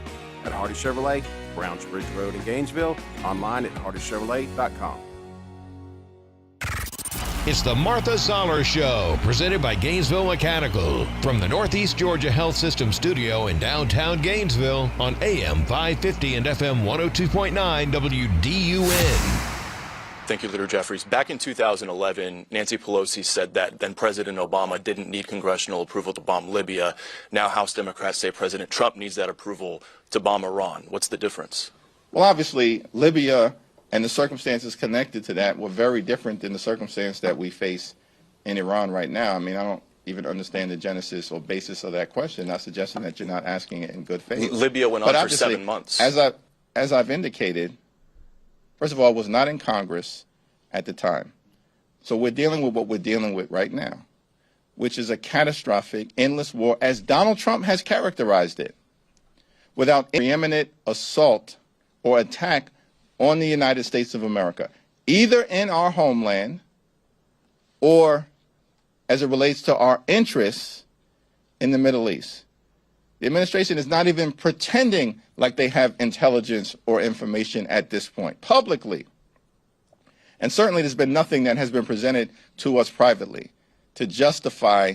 At Hardy Chevrolet, Browns Bridge Road in Gainesville, online at hardychevrolet.com. It's the Martha Zoller Show, presented by Gainesville Mechanical. From the Northeast Georgia Health System studio in downtown Gainesville on AM 550 and FM 102.9 WDUN. Thank you, Leader Jeffries. Back in 2011, Nancy Pelosi said that then President Obama didn't need congressional approval to bomb Libya. Now House Democrats say President Trump needs that approval to bomb Iran. What's the difference? Well, obviously, Libya and the circumstances connected to that were very different than the circumstance that we face in Iran right now. I mean, I don't even understand the genesis or basis of that question, not suggesting that you're not asking it in good faith. Libya went on for 7 months. As I've indicated, first of all, I was not in Congress at the time. So we're dealing with what we're dealing with right now, which is a catastrophic, endless war, as Donald Trump has characterized it, without preeminent assault or attack on the United States of America, either in our homeland or as it relates to our interests in the Middle East. The administration is not even pretending like they have intelligence or information at this point, publicly. And certainly there's been nothing that has been presented to us privately to justify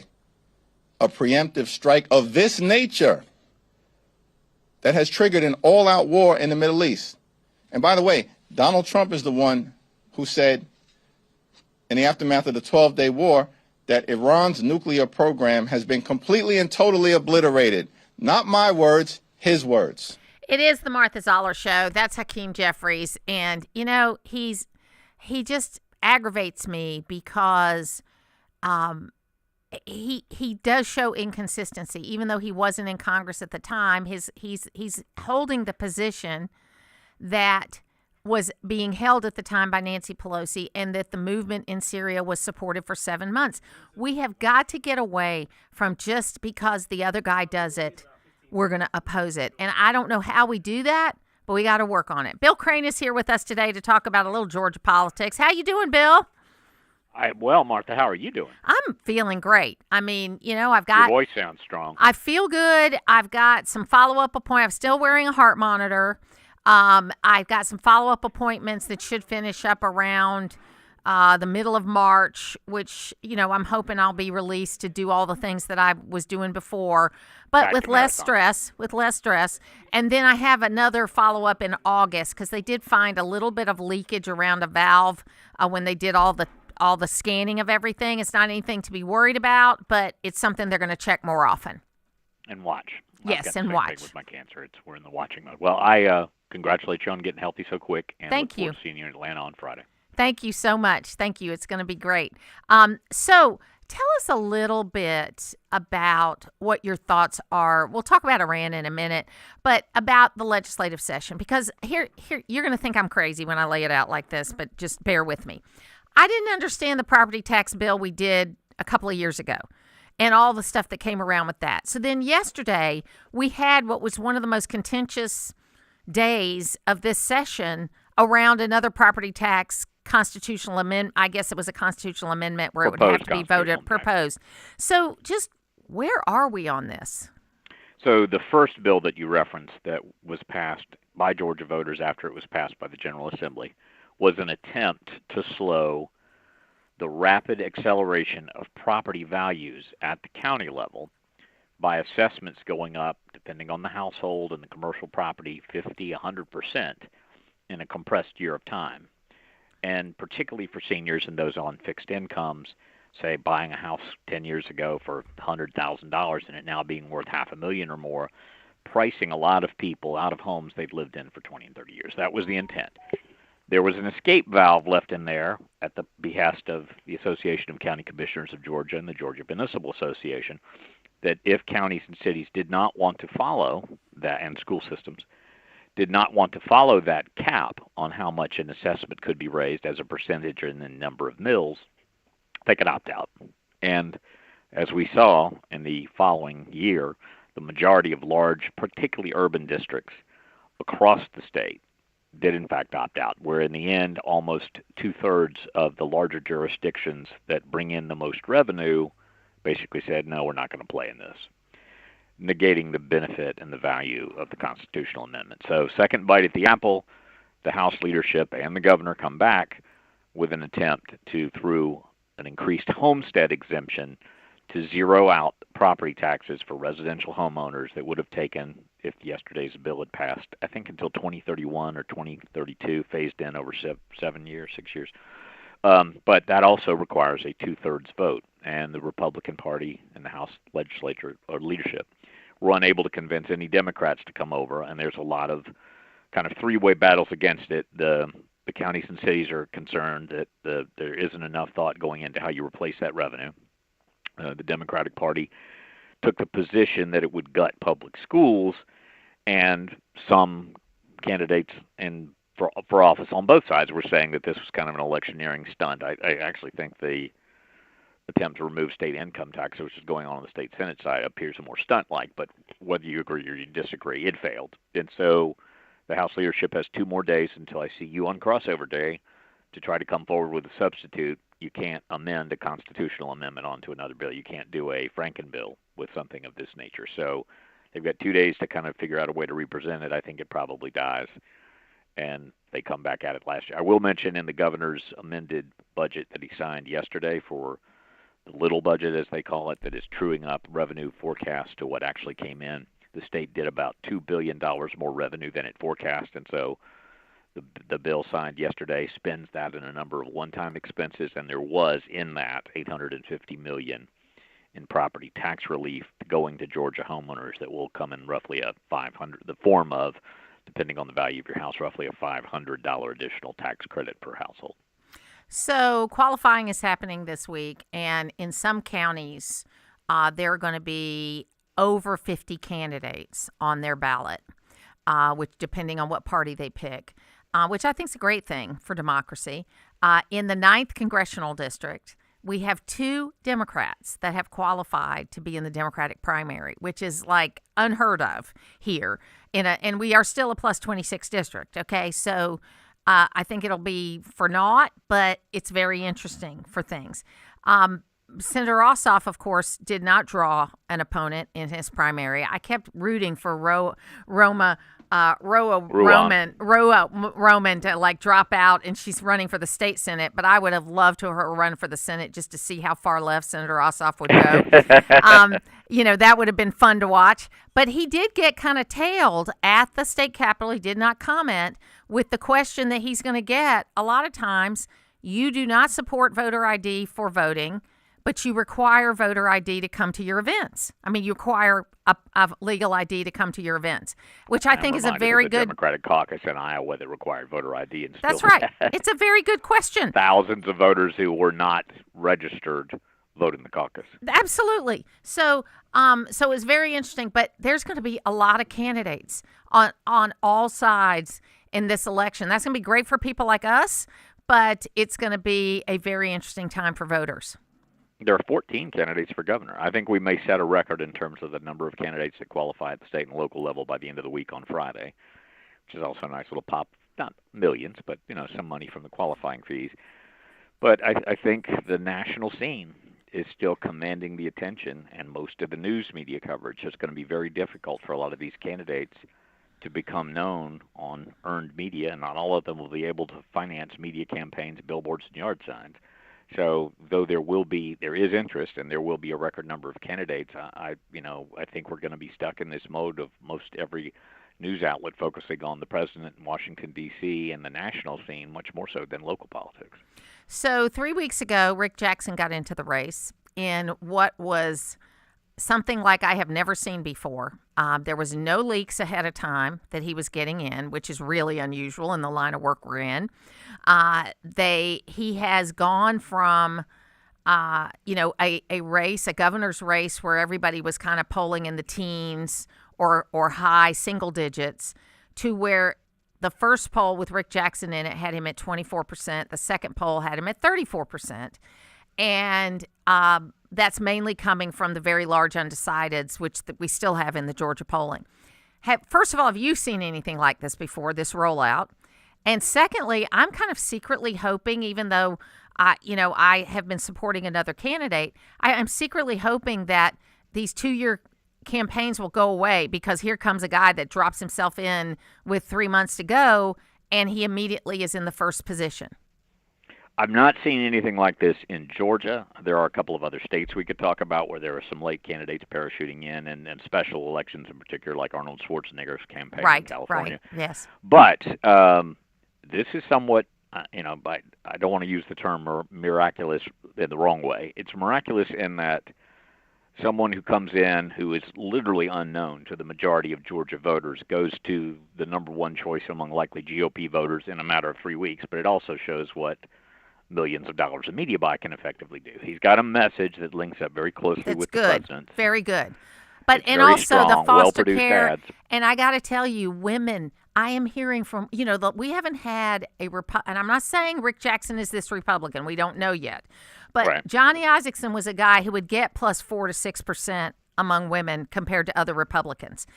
a preemptive strike of this nature that has triggered an all-out war in the Middle East. And by the way, Donald Trump is the one who said in the aftermath of the 12-day war that Iran's nuclear program has been completely and totally obliterated. Not my words, his words. It is the Martha Zoller Show. That's Hakeem Jeffries. And, you know, he just aggravates me because he does show inconsistency. Even though he wasn't in Congress at the time, he's holding the position that was being held at the time by Nancy Pelosi, and that the movement in Syria was supported for 7 months. We have got to get away from just because the other guy does it, we're going to oppose it. And I don't know how we do that, but we got to work on it. Bill Crane is here with us today to talk about a little Georgia politics. How you doing, Bill? Well, Martha, how are you doing? I'm feeling great. I mean, you know, I've got... Your voice sounds strong. I feel good. I've got some follow-up appointments. I'm still wearing a heart monitor. I've got some follow-up appointments that should finish up around the middle of March, which, you know, I'm hoping I'll be released to do all the things that I was doing before, but with less stress. And then I have another follow-up in August because they did find a little bit of leakage around a valve when they did all the scanning of everything. It's not anything to be worried about, but it's something they're going to check more often. And watch. Yes, and watch. With my cancer, we're in the watching mode. Well, I congratulate you on getting healthy so quick, and Thank look you. forward to seeing you in Atlanta on Friday. Thank you so much. Thank you. It's going to be great. So tell us a little bit about what your thoughts are. We'll talk about Iran in a minute, but about the legislative session, because here you're going to think I'm crazy when I lay it out like this, but just bear with me. I didn't understand the property tax bill we did a couple of years ago and all the stuff that came around with that. So then yesterday we had what was one of the most contentious days of this session around another property tax constitutional amendment. I guess it was a constitutional amendment where it would have to be voted, proposed. So just where are we on this? So the first bill that you referenced that was passed by Georgia voters after it was passed by the General Assembly was an attempt to slow the rapid acceleration of property values at the county level by assessments going up, depending on the household and the commercial property, 50, 100% in a compressed year of time. And particularly for seniors and those on fixed incomes, say buying a house 10 years ago for $100,000 and it now being worth $500,000 or more, pricing a lot of people out of homes they've lived in for 20 and 30 years. That was the intent. There was an escape valve left in there at the behest of the Association of County Commissioners of Georgia and the Georgia Municipal Association that if counties and cities did not want to follow that, and school systems did not want to follow that cap on how much an assessment could be raised as a percentage in the number of mills, they could opt out. And as we saw in the following year, the majority of large, particularly urban districts across the state did in fact opt out, where in the end almost two-thirds of the larger jurisdictions that bring in the most revenue basically said, no, we're not going to play in this, negating the benefit and the value of the constitutional amendment. So second bite at the apple, the House leadership and the governor come back with an attempt to, through an increased homestead exemption, to zero out property taxes for residential homeowners that would have taken, if yesterday's bill had passed, I think until 2031 or 2032, phased in over 7 years, 6 years. But that also requires a two-thirds vote, and the Republican Party and the House legislature or leadership were unable to convince any Democrats to come over, and there's a lot of kind of three-way battles against it. The counties and cities are concerned that there isn't enough thought going into how you replace that revenue. The Democratic Party took the position that it would gut public schools, and some candidates for office on both sides were saying that this was kind of an electioneering stunt. I actually think the attempt to remove state income tax, which is going on the state Senate side, appears more stunt-like, but whether you agree or you disagree, it failed. And so the House leadership has 2 more days until I see you on crossover day to try to come forward with a substitute you can't amend a constitutional amendment onto another bill. You can't do a Franken bill with something of this nature. So they've got 2 days to kind of figure out a way to represent it. I think it probably dies, and they come back at it last year. I will mention in the governor's amended budget that he signed yesterday for the little budget, as they call it, that is truing up revenue forecast to what actually came in. The state did about $2 billion more revenue than it forecast, and so the bill signed yesterday spends that in a number of one-time expenses, and there was in that $850 million in property tax relief going to Georgia homeowners that will come in roughly a the form of, depending on the value of your house, roughly a $500 additional tax credit per household. So qualifying is happening this week, and in some counties, there are going to be over 50 candidates on their ballot, which depending on what party they pick, which I think is a great thing for democracy. In the 9th Congressional District, we have 2 Democrats that have qualified to be in the Democratic primary, which is like unheard of here. And we are still a plus 26 district, okay? So I think it'll be for naught, but it's very interesting for things. Senator Ossoff, of course, did not draw an opponent in his primary. I kept rooting for Roman to like drop out, and she's running for the state Senate, but I would have loved to her run for the Senate just to see how far left Senator Ossoff would go. That would have been fun to watch. But he did get kind of tailed at the state capitol. He did not comment with the question that he's going to get. A lot of times you do not support voter ID for voting, but you require voter ID to come to your events. I mean, you require a legal ID to come to your events, which I think is a very good... Democratic caucus in Iowa that required voter ID. And that's right. It's a very good question. Thousands of voters who were not registered vote in the caucus. Absolutely. So it's very interesting, but there's going to be a lot of candidates on all sides in this election. That's going to be great for people like us, but it's going to be a very interesting time for voters. There are 14 candidates for governor. I think we may set a record in terms of the number of candidates that qualify at the state and local level by the end of the week on Friday, which is also a nice little pop, not millions, but some money from the qualifying fees. But I think the national scene is still commanding the attention, and most of the news media coverage is going to be very difficult for a lot of these candidates to become known on earned media, and not all of them will be able to finance media campaigns, billboards, and yard signs. So, though there is interest, and there will be a record number of candidates, I think we're going to be stuck in this mode of most every news outlet focusing on the president in Washington, D.C. and the national scene much more so than local politics. So 3 weeks ago, Rick Jackson got into the race in what was something like I have never seen before. There was no leaks ahead of time that he was getting in, which is really unusual in the line of work we're in. He has gone from, a race, a governor's race where everybody was kind of polling in the teens or high single digits, to where the first poll with Rick Jackson in it had him at 24%. The second poll had him at 34%. And that's mainly coming from the very large undecideds, which we still have in the Georgia polling. First of all, have you seen anything like this before, this rollout? And secondly, I'm kind of secretly hoping, even though I have been supporting another candidate, I'm secretly hoping that these 2-year campaigns will go away, because here comes a guy that drops himself in with 3 months to go, and he immediately is in the first position. I'm not seeing anything like this in Georgia. There are a couple of other states we could talk about where there are some late candidates parachuting in, and special elections in particular, like Arnold Schwarzenegger's campaign in California. Right, yes. But this is somewhat, but I don't want to use the term miraculous in the wrong way. It's miraculous in that someone who comes in who is literally unknown to the majority of Georgia voters goes to the number one choice among likely GOP voters in a matter of 3 weeks, but it also shows what millions of dollars of media buy can effectively do. He's got a message that links up very closely with the president. Very good. But and also strong, the foster care, ads. And I got to tell you, women, I am hearing from, we haven't had and I'm not saying Rick Jackson is this Republican. We don't know yet. But Johnny Isaacson was a guy who would get plus 4 to 6% among women compared to other Republicans.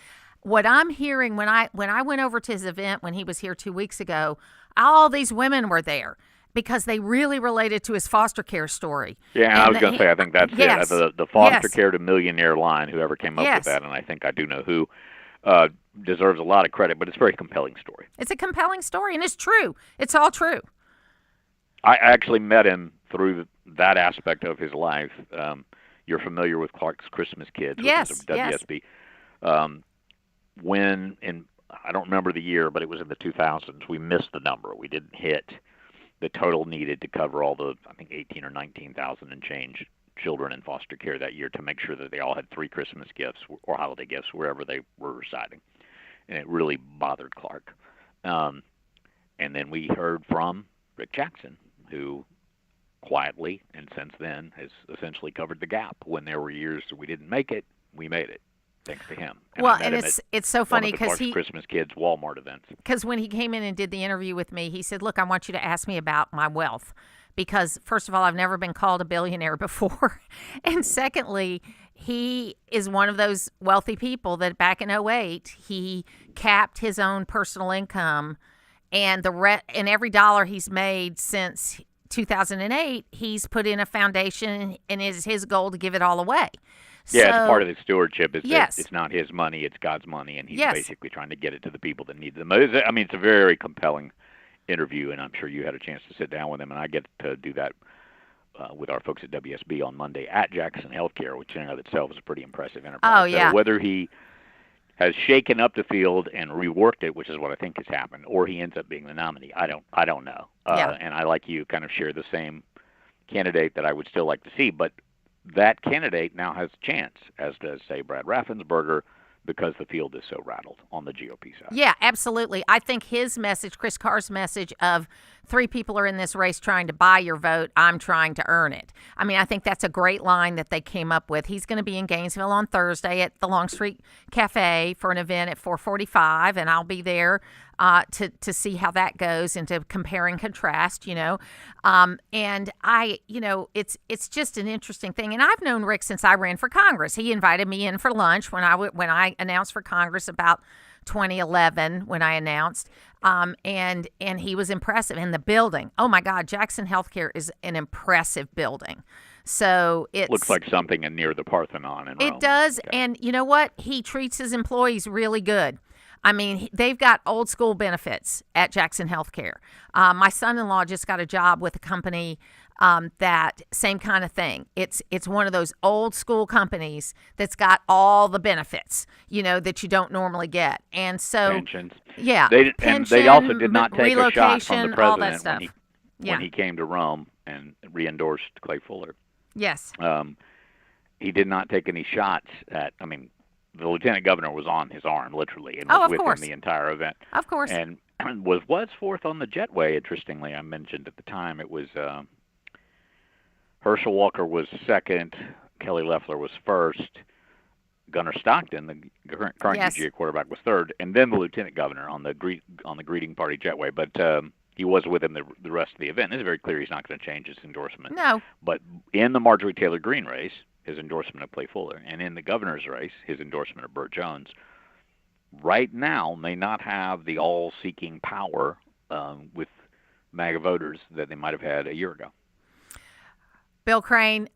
What I'm hearing when I went over to his event when he was here 2 weeks ago, all these women were there, because they really related to his foster care story. Yeah, and I was going to say, I think that's yes. it. The foster care to millionaire line, whoever came up with that, and I think I do know who, deserves a lot of credit, but it's a very compelling story. It's a compelling story, and it's true. It's all true. I actually met him through that aspect of his life. You're familiar with Clark's Christmas Kids, which is WSB. When, I don't remember the year, but it was in the 2000s, we missed the number. We didn't hit the total needed to cover all the, I think, 18 or 19,000 and change children in foster care that year to make sure that they all had 3 Christmas gifts or holiday gifts wherever they were residing. And it really bothered Clark. And then we heard from Rick Jackson, who quietly, and since then, has essentially covered the gap. When there were years that we didn't make it, we made it, thanks to him. And it's so funny because he Christmas Kids Walmart events. Because when he came in and did the interview with me, he said, "Look, I want you to ask me about my wealth, because first of all, I've never been called a billionaire before, and secondly, he is one of those wealthy people that back in 2008 he capped his own personal income, and and every dollar he's made since 2008, he's put in a foundation, and it's his goal to give it all away." Yeah, so, it's part of the stewardship. Yes. It's not his money, it's God's money, and he's basically trying to get it to the people that need it the most. I mean, it's a very compelling interview, and I'm sure you had a chance to sit down with him, and I get to do that with our folks at WSB on Monday at Jackson Healthcare, which in and of itself is a pretty impressive enterprise. Oh, yeah. So whether he has shaken up the field and reworked it, which is what I think has happened, or he ends up being the nominee, I don't know. And I, like you, kind of share the same candidate that I would still like to see, but that candidate now has a chance, as does, say, Brad Raffensperger, because the field is so rattled on the GOP side. Yeah, absolutely. I think his message, Chris Carr's message of 3 people are in this race trying to buy your vote, I'm trying to earn it. I mean, I think that's a great line that they came up with. He's going to be in Gainesville on Thursday at the Longstreet Cafe for an event at 4:45, and I'll be there to see how that goes and to compare and contrast, and I, it's just an interesting thing. And I've known Rick since I ran for Congress. He invited me in for lunch when I announced for Congress about 2011 when I announced, and he was impressive. And the building, oh my God, Jackson Healthcare is an impressive building. So it looks like something near the Parthenon in Rome. It does, and you know what? He treats his employees really good. I mean, they've got old school benefits at Jackson Healthcare. My son-in-law just got a job with a company that same kind of thing. It's one of those old school companies that's got all the benefits, that you don't normally get. And so pensions. Yeah. And they also did not take a shot from the president all that stuff. when he came to Rome and re-endorsed Clay Fuller. Yes. He did not take any shots at, the lieutenant governor was on his arm, literally, and was with him the entire event. Of course. And was fourth on the jetway, interestingly. I mentioned at the time it was Herschel Walker was second, Kelly Loeffler was first, Gunnar Stockton, the current UGA quarterback, was third, and then the lieutenant governor on the greeting party jetway. But he was with him the rest of the event. It's very clear he's not going to change his endorsement. No. But in the Marjorie Taylor Greene race, his endorsement of Clay Fuller, and in the governor's race, his endorsement of Burt Jones, right now may not have the all-seeking power with MAGA voters that they might have had a year ago. Bill Crane,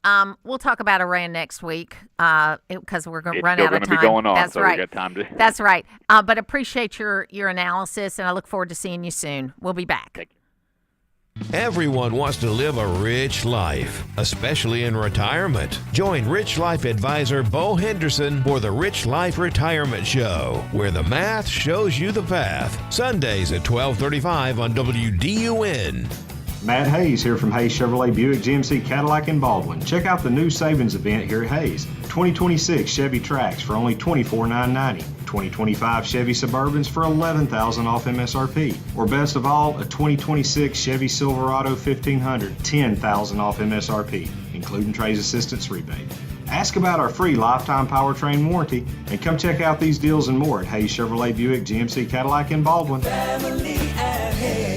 we'll talk about Iran next week because we're going to run out of time. It's still going to be going on, That's so right. we got time to... That's right. But appreciate your analysis, and I look forward to seeing you soon. We'll be back. Thank you. Everyone wants to live a rich life, especially in retirement. Join Rich Life advisor Bo Henderson for the Rich Life Retirement Show, where the math shows you the path. Sundays at 12:35 on WDUN. Matt Hayes here from Hayes Chevrolet Buick GMC Cadillac in Baldwin. Check out the new savings event here at Hayes. 2026 Chevy Trax for only $24,990. 2025 Chevy Suburbans for $11,000 off MSRP. Or best of all, a 2026 Chevy Silverado 1500, $10,000 off MSRP, including trades assistance rebate. Ask about our free lifetime powertrain warranty and come check out these deals and more at Hayes Chevrolet Buick GMC Cadillac in Baldwin. Family at Hayes.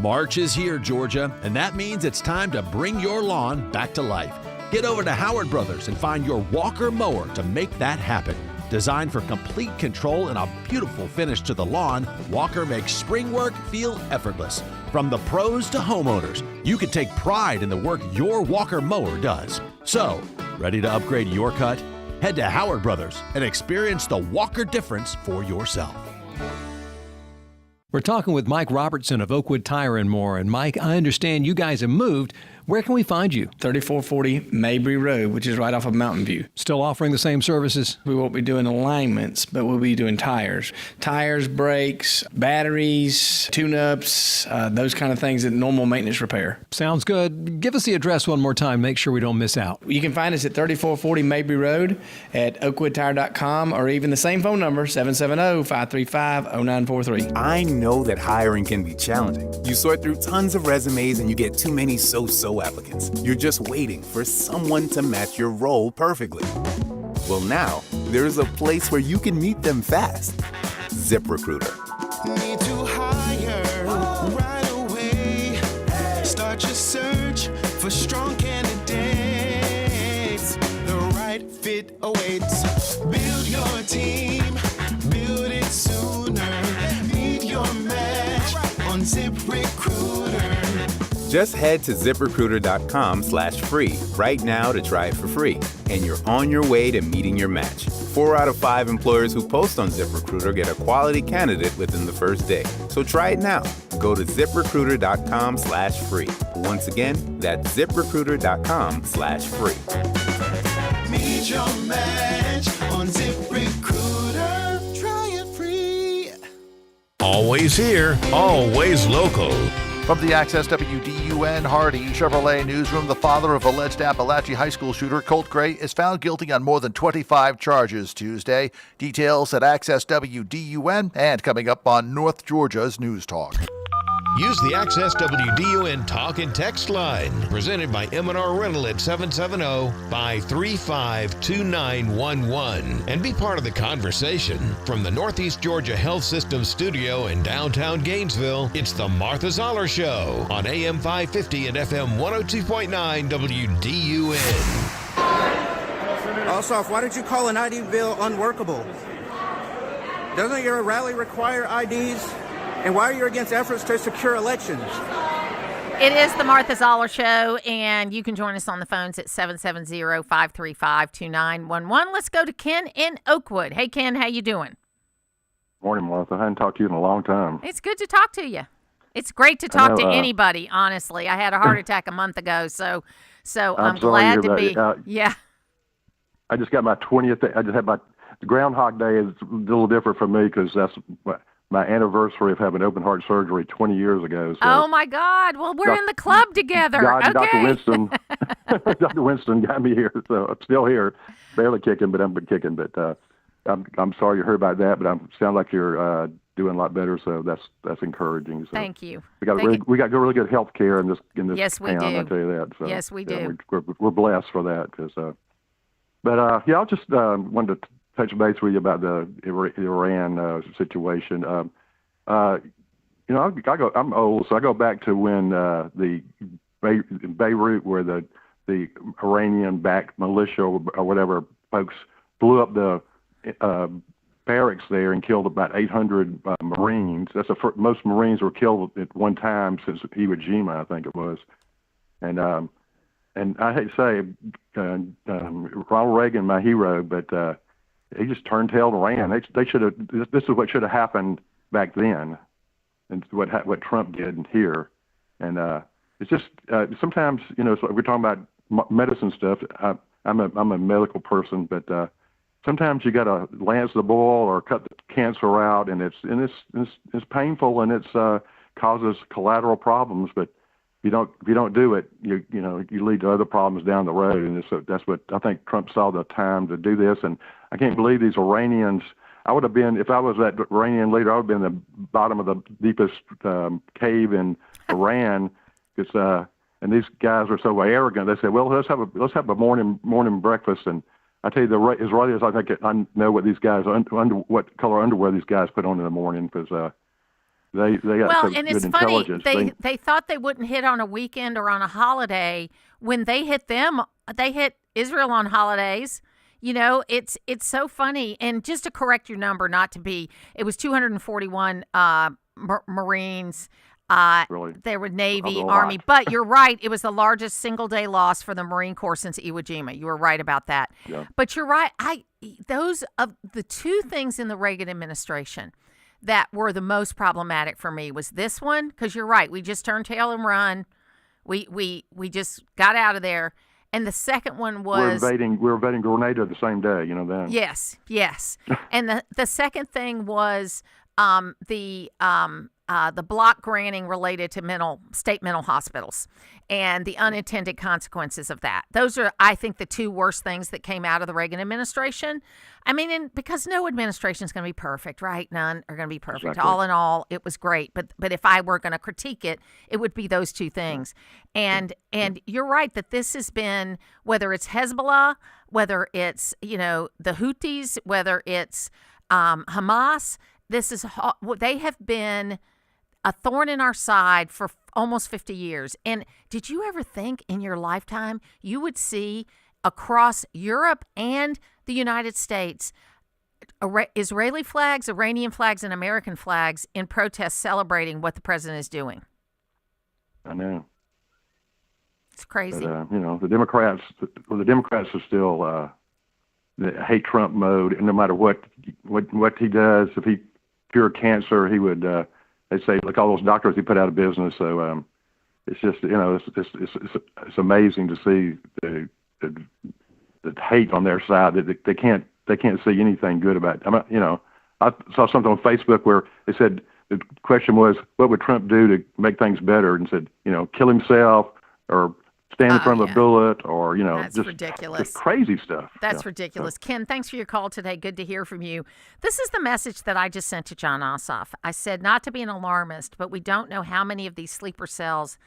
March is here, Georgia, and that means it's time to bring your lawn back to life. Get over to Howard Brothers and find your Walker mower to make that happen. Designed for complete control and a beautiful finish to the lawn, Walker makes spring work feel effortless. From the pros to homeowners, you can take pride in the work your Walker mower does. So, ready to upgrade your cut? Head to Howard Brothers and experience the Walker difference for yourself. We're talking with Mike Robertson of Oakwood Tire and More. And Mike, I understand you guys have moved. Where can we find you? 3440 Mabry Road, which is right off of Mountain View. Still offering the same services? We won't be doing alignments, but we'll be doing tires. Tires, brakes, batteries, tune-ups, those kind of things that normal maintenance repair. Sounds good. Give us the address one more time. Make sure we don't miss out. You can find us at 3440 Mabry Road at oakwoodtire.com or even the same phone number, 770-535-0943. I know that hiring can be challenging. You sort through tons of resumes and you get too many so-so applicants. You're just waiting for someone to match your role perfectly. Well, now, there's a place where you can meet them fast. ZipRecruiter. Need to hire right away. Start your search for strong candidates. The right fit awaits. Build your team. Build it sooner. Meet your match on ZipRecruiter. Just head to ZipRecruiter.com/free right now to try it for free. And you're on your way to meeting your match. 4 out of 5 employers who post on ZipRecruiter get a quality candidate within the first day. So try it now. Go to ZipRecruiter.com/free. Once again, that's ZipRecruiter.com/free. Meet your match on ZipRecruiter. Try it free. Always here, always local. From the Access WDUN Hardy Chevrolet newsroom, the father of alleged Appalachia High School shooter Colt Gray is found guilty on more than 25 charges Tuesday. Details at Access WDUN and coming up on North Georgia's News Talk. Use the Access WDUN Talk and Text line, presented by M&R Rental at 770-535-2911, and be part of the conversation. From the Northeast Georgia Health System studio in downtown Gainesville, it's the Martha Zoller Show on AM 550 and FM 102.9 WDUN. Ossoff, why did you call an ID bill unworkable? Doesn't your rally require IDs? And why are you against efforts to secure elections? It is the Martha Zoller Show, and you can join us on the phones at 770-535-2911. Let's go to Ken in Oakwood. Hey, Ken, how you doing? Morning, Martha. I hadn't talked to you in a long time. It's good to talk to you. It's great to talk to anybody, honestly. I had a heart attack a month ago, so I'm glad to be. Yeah. I just got my 20th. I just had my Groundhog Day is a little different for me because that's my anniversary of having open heart surgery 20 years ago. So oh my God! Well, we're in the club together. Okay. Dr. Winston got me here, so I'm still here, barely kicking, but I'm kicking. But I'm sorry you heard about that, but sound like you're doing a lot better, so that's encouraging. So thank you. We got really good health care in this yes, we town. do. I tell you that. So, yes, we do. We're blessed for that. I just wanted to touch base with you about the Iran situation. I'm old, so I go back to when the Beirut, where the Iranian-backed militia or whatever folks blew up the barracks there and killed about 800 Marines. That's most Marines were killed at one time since Iwo Jima, I think it was. And I hate to say, Ronald Reagan, my hero, but he just turned tail and ran. They should have. This is what should have happened back then, and what Trump did here. And it's just sometimes so we're talking about medicine stuff. I'm a medical person, but sometimes you got to lance the bull or cut the cancer out, and it's painful and it's causes collateral problems. But if you don't do it, you lead to other problems down the road. And that's what I think Trump saw the time to do this. And I can't believe these Iranians. I would have been, if I was that Iranian leader, I would have been in the bottom of the deepest cave in Iran. And these guys are so arrogant. They said, "Well, let's have a morning breakfast." And I tell you, the Israelis, I know what these guys what color underwear these guys put on in the morning because they got and it's intelligence. Funny. They thought they wouldn't hit on a weekend or on a holiday. When they hit them, they hit Israel on holidays. You know, it's so funny. And just to correct your number, it was 241 Marines. Really? There were Navy, A lot. Army, but you're right. It was the largest single day loss for the Marine Corps since Iwo Jima. You were right about that. Yeah. But you're right. Those of the two things in the Reagan administration that were the most problematic for me was this one, because you're right. We just turned tail and run. We just got out of there. And the second one was we're invading Grenada the same day, you know that. Yes. And the second thing was the block granting related to state mental hospitals and the unintended consequences of that. Those are, I think, the two worst things that came out of the Reagan administration. I mean, because no administration is going to be perfect, right? None are going to be perfect. Exactly. All in all, it was great. But if I were going to critique it, it would be those two things. And you're right that this has been, whether it's Hezbollah, whether it's, the Houthis, whether it's Hamas, they have been a thorn in our side for almost 50 years. And did you ever think in your lifetime you would see across Europe and the United States Israeli flags, Iranian flags, and American flags in protest celebrating what the president is doing? I know. It's crazy. But, the Democrats are still the hate Trump mode, and no matter what he does, if he cured cancer, he would. They say, look, all those doctors he put out of business. So it's just, it's amazing to see the hate on their side that they can't see anything good about it. I saw something on Facebook where they said the question was, what would Trump do to make things better? And said, kill himself or stand in front of a bullet or, That's just ridiculous. Crazy stuff. That's ridiculous. Ken, thanks for your call today. Good to hear from you. This is the message that I just sent to John Ossoff. I said, not to be an alarmist, but we don't know how many of these sleeper cells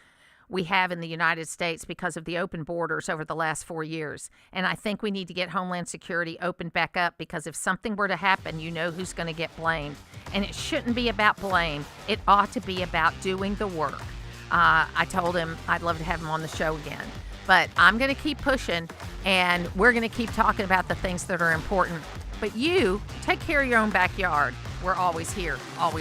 we have in the United States because of the open borders over the last 4 years. And I think we need to get Homeland Security opened back up, because if something were to happen, you know who's going to get blamed. And it shouldn't be about blame. It ought to be about doing the work. I told him I'd love to have him on the show again. But I'm going to keep pushing, and we're going to keep talking about the things that are important. But you, take care of your own backyard. We're always here, always.